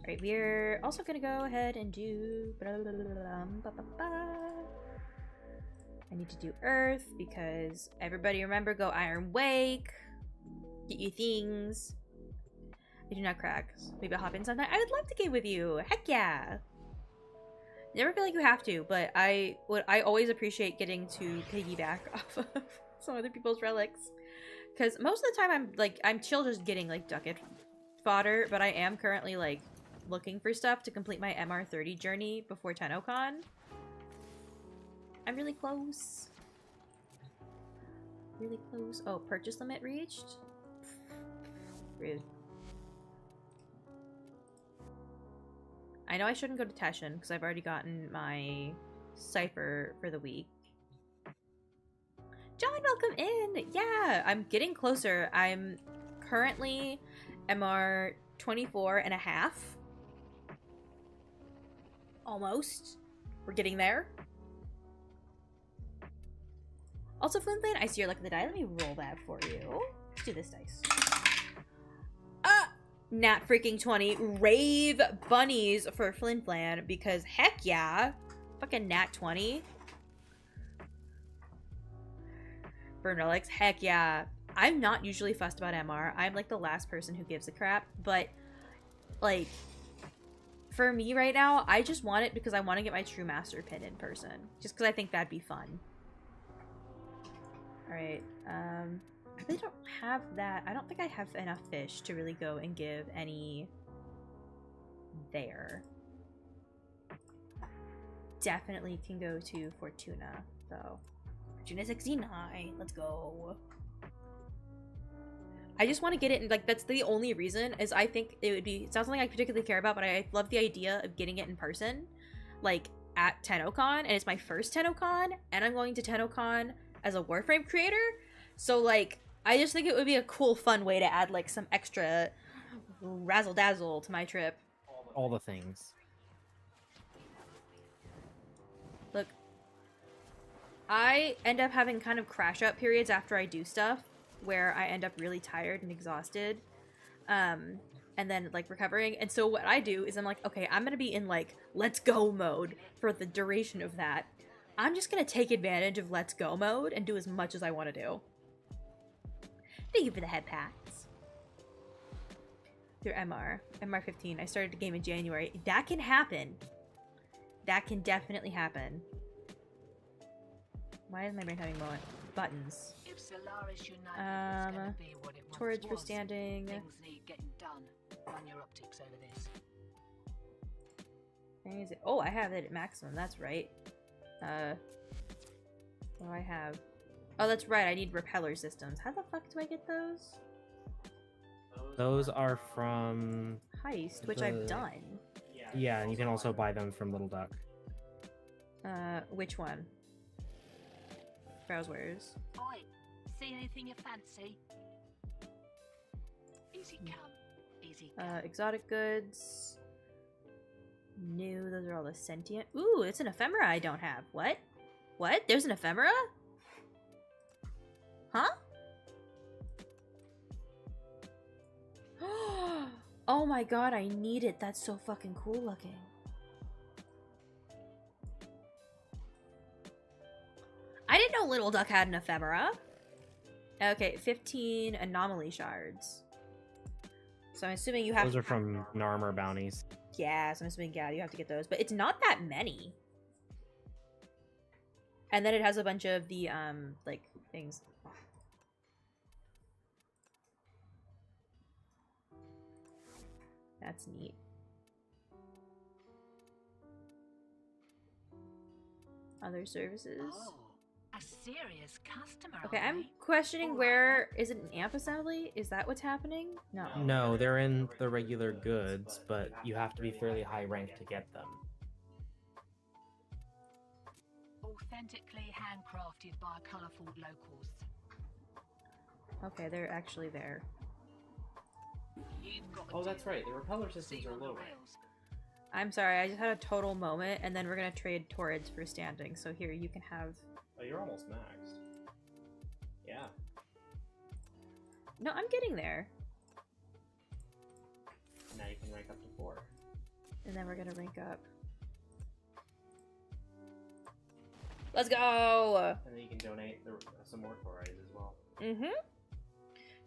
Alright, we're also gonna go ahead and do... I need to do Earth because everybody remember, go Iron Wake. Get you things. I do not crack. Maybe I'll hop in sometime. I would love to game with you. Heck yeah. Never feel like you have to, but I always appreciate getting to piggyback off of some other people's relics. Because most of the time I'm chill just getting like ducat fodder, but I am currently like looking for stuff to complete my MR30 journey before TennoCon. I'm really close. Really close. Oh, purchase limit reached? Rude. I know I shouldn't go to Teshin because I've already gotten my cipher for the week. John, welcome in! Yeah, I'm getting closer. I'm currently MR 24 and a half. Almost. We're getting there. Also, Flintland, I see your luck of the die. Let me roll that for you. Let's do this dice. Nat freaking 20. Rave bunnies for Flintland because heck yeah. Fucking nat 20. Burn relics. Heck yeah. I'm not usually fussed about MR. I'm like the last person who gives a crap. But like for me right now, I just want it because I want to get my True Master pin in person. Just because I think that'd be fun. Alright. I really don't have that. I don't think I have enough fish to really go and give any there. Definitely can go to Fortuna, though. Fortuna 69. Let's go. I just want to get it, and like that's the only reason, is I think it would be, it's not something I particularly care about, but I love the idea of getting it in person, like at TennoCon, and it's my first TennoCon, and I'm going to TennoCon as a Warframe creator, so like I just think it would be a cool, fun way to add like some extra razzle dazzle to my trip. All the things. Look, I end up having kind of crash out periods after I do stuff where I end up really tired and exhausted. And then like recovering. And so what I do is I'm like, okay, I'm gonna be in like let's go mode for the duration of that. I'm just gonna take advantage of let's go mode and do as much as I want to do. Thank you for the head pats. Through MR15. I started the game in January. That can happen. That can definitely happen. Why is my brain having buttons? If Solaris United is gonna be what it once Towards for was, standing. things need getting done. Run your optics over this. Oh, I have it at maximum. That's right. What do I have? Oh, that's right. I need repeller systems. How the fuck do I get those? Those are from Heist, which I've done. Yeah, and you can also buy them from Little Duck. Which one? Browswares. Oi, see anything you fancy? Easy come, easy come. Exotic goods. New. Those are all the sentient. Ooh, it's an ephemera I don't have. What? What? There's an ephemera? Huh? Oh my god, I need it. That's so fucking cool looking. I didn't know Little Duck had an ephemera. Okay, 15 anomaly shards. So I'm assuming you have Those are from Narmer bounties. Yeah, so I'm assuming, yeah, you have to get those. But it's not that many. And then it has a bunch of the, like, things. That's neat. Other services. Oh, a serious customer. Okay, I'm are they? questioning where... Is it an amp assembly? Is that what's happening? No. No, they're in the regular goods, but you have to be fairly high ranked to get them. Authentically handcrafted by colourful locals. Okay, they're actually there. You've got Oh, to that's right. The repeller see systems are on the low. rails. I'm sorry, I just had a total moment, and then we're gonna trade Torrids for standing. So here, you can have... Oh, you're almost maxed. Yeah. No, I'm getting there. Now you can rank up to 4. And then we're gonna rank up. Let's go! And then you can donate some more Torrids as well. Mm-hmm.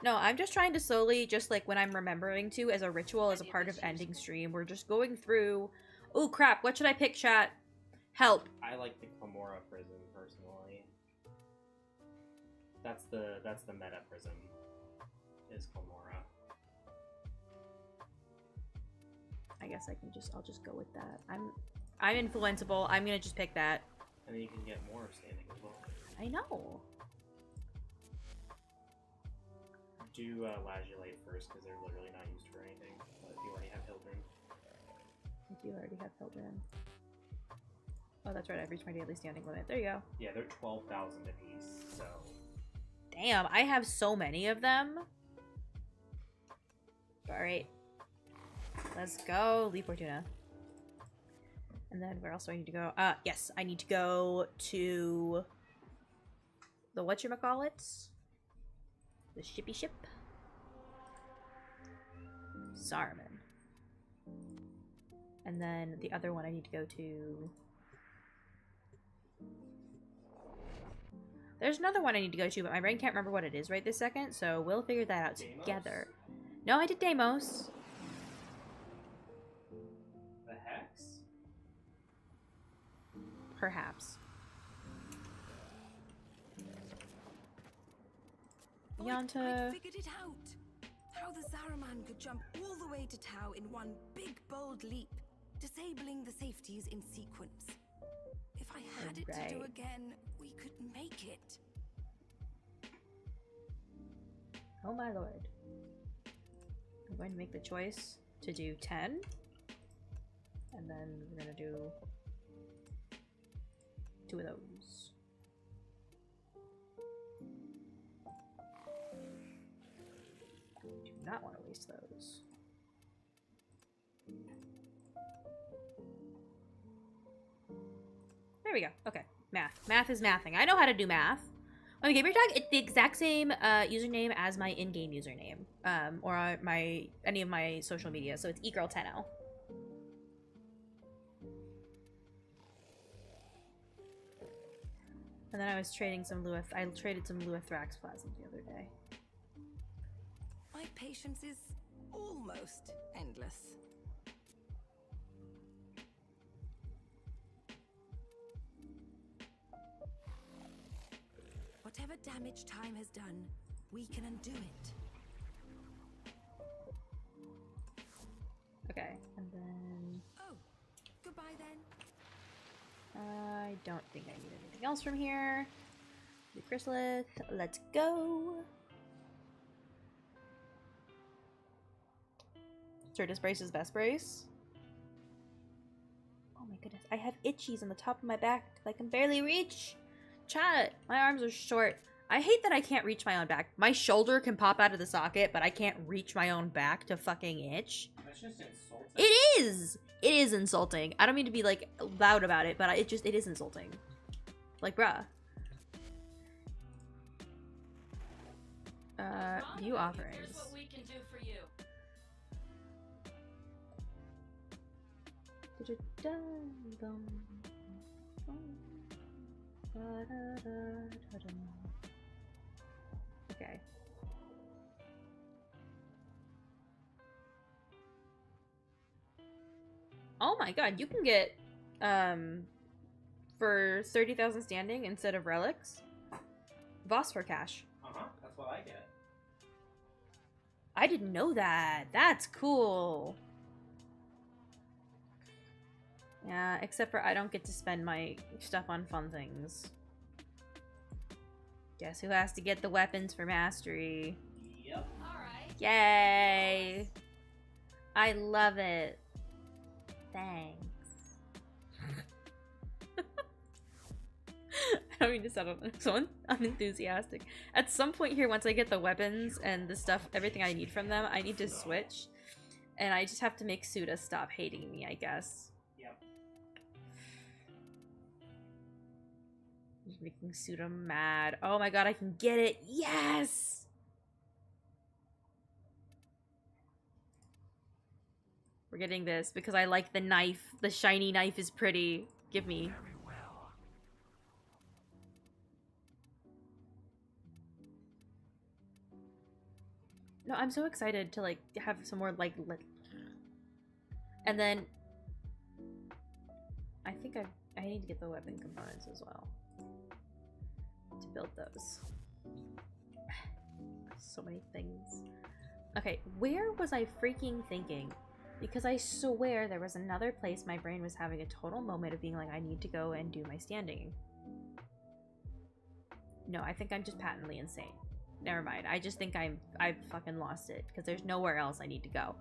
No, I'm just trying to slowly, just like when I'm remembering to, as a ritual, as a part of ending stream, we're just going through... Oh, crap, what should I pick, chat? Help! I like the Komora prism, personally. That's the meta prism, is Komora. I guess I'll just go with that. I'm influenceable, I'm gonna just pick that. And then you can get more standing as well. I know. Do Lazulate first, because they're literally not used for anything. But if you already have Hildren. I do already have Hildren. Oh, that's right, I've reached my daily standing limit. There you go. Yeah, they're 12,000 apiece, so... Damn, I have so many of them. Alright. Let's go, Leaf Fortuna. And then where else do I need to go? Yes, I need to go to the whatchamacallits? The shippy ship. Saruman. And then the other one I need to go to... There's another one I need to go to, but my brain can't remember what it is right this second, so we'll figure that out together. No, I did Deimos. The Hex? Perhaps. I Yanta. figured it out. How the Zaraman could jump all the way to Tau in one big, bold leap, disabling the safeties in sequence. If I had it to do Right. again, we could make it. Oh my lord. I'm going to make the choice to do 10. And then we're going to do 2 of those. Do not want to waste those. There we go. Okay. Math is mathing. I know how to do math. On my gamer tag, it's the exact same username as my in-game username, or any of my social media. So it's Egirl Tenno. And then I was trading some I traded some Luithrax plasms the other day. My patience is almost endless. Whatever damage time has done, we can undo it. Okay, and then... Oh, goodbye then. I don't think I need anything else from here. The chrysalith, let's go. Certus brace is best brace. Oh my goodness, I have itchies on the top of my back that I can barely reach. Chat, my arms are short. I hate that I can't reach my own back. My shoulder can pop out of the socket, but I can't reach my own back to fucking itch. That's just insulting. It is! It is insulting. I don't mean to be, like, loud about it, but it is insulting. Like, bruh. View offerings. Here's what we can do for you. Okay. Oh my god, you can get, for 30,000 standing instead of relics, Phosphor Cash. That's what I get. I didn't know that. That's cool. Yeah, except for I don't get to spend my stuff on fun things. Guess who has to get the weapons for mastery? Yep. Alright. Yay! I love it. Thanks. I don't mean to sound so unenthusiastic. At some point here, once I get the weapons and the stuff, everything I need from them, I need to switch. And I just have to make Suda stop hating me, I guess. Yep. Just making Suda mad. Oh my god, I can get it! Yes! We're getting this because I like the knife. The shiny knife is pretty. Give me. Very well. No, I'm so excited to like have some more like and then I think I need to get the weapon components as well to build those. So many things. Okay, where was I freaking thinking? Because I swear there was another place my brain was having a total moment of being like, I need to go and do my standing. No, I think I'm just patently insane. Never mind. I just think I've fucking lost it because there's nowhere else I need to go.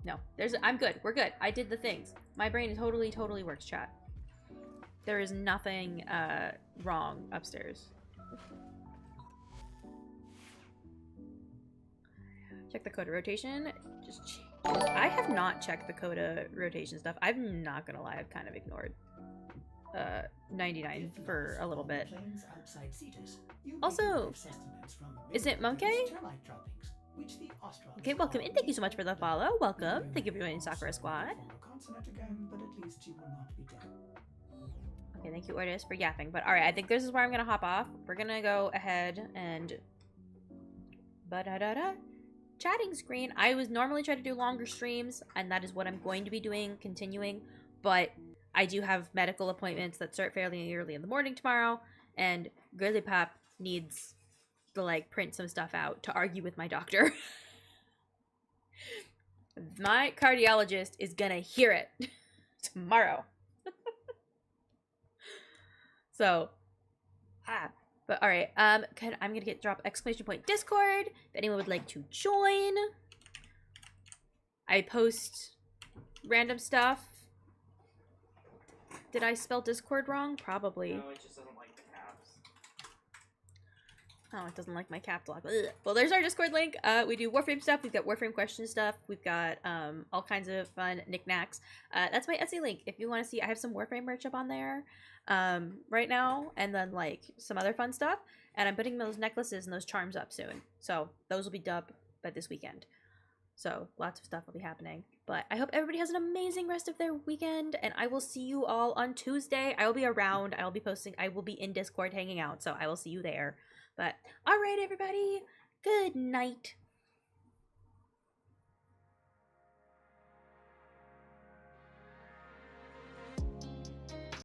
No. I'm good. We're good. I did the things. My brain totally works, chat. There is nothing wrong upstairs. Check the Coda rotation. Just I have not checked the Coda rotation stuff. I'm not gonna lie, I've kind of ignored 99 for a little bit. Also, is it Monkey? Okay, welcome and thank you so much for the follow. Welcome. Thank you for joining Sakura Squad. Okay, thank you, Ordis, for yapping. But alright, I think this is where I'm gonna hop off. We're gonna go ahead and chatting screen. I was normally trying to do longer streams, and that is what I'm going to be doing, continuing, but I do have medical appointments that start fairly early in the morning tomorrow, and Grizzly Pop needs to, like, print some stuff out to argue with my doctor. My cardiologist is gonna hear it tomorrow. So, but all right, I'm gonna drop exclamation point Discord if anyone would like to join. I post random stuff. Did I spell Discord wrong? Probably. No, it just doesn't like the caps. Oh, it doesn't like my caps lock. Ugh. Well, there's our Discord link. We do Warframe stuff. We've got Warframe question stuff. We've got all kinds of fun knickknacks. That's my Etsy link if you want to see. I have some Warframe merch up on there right now, and then like some other fun stuff. And I'm putting those necklaces and those charms up soon. So those will be up by this weekend. So lots of stuff will be happening. But I hope everybody has an amazing rest of their weekend, and I will see you all on Tuesday. I will be around. I will be posting. I will be in Discord hanging out, so I will see you there. But all right, everybody, good night.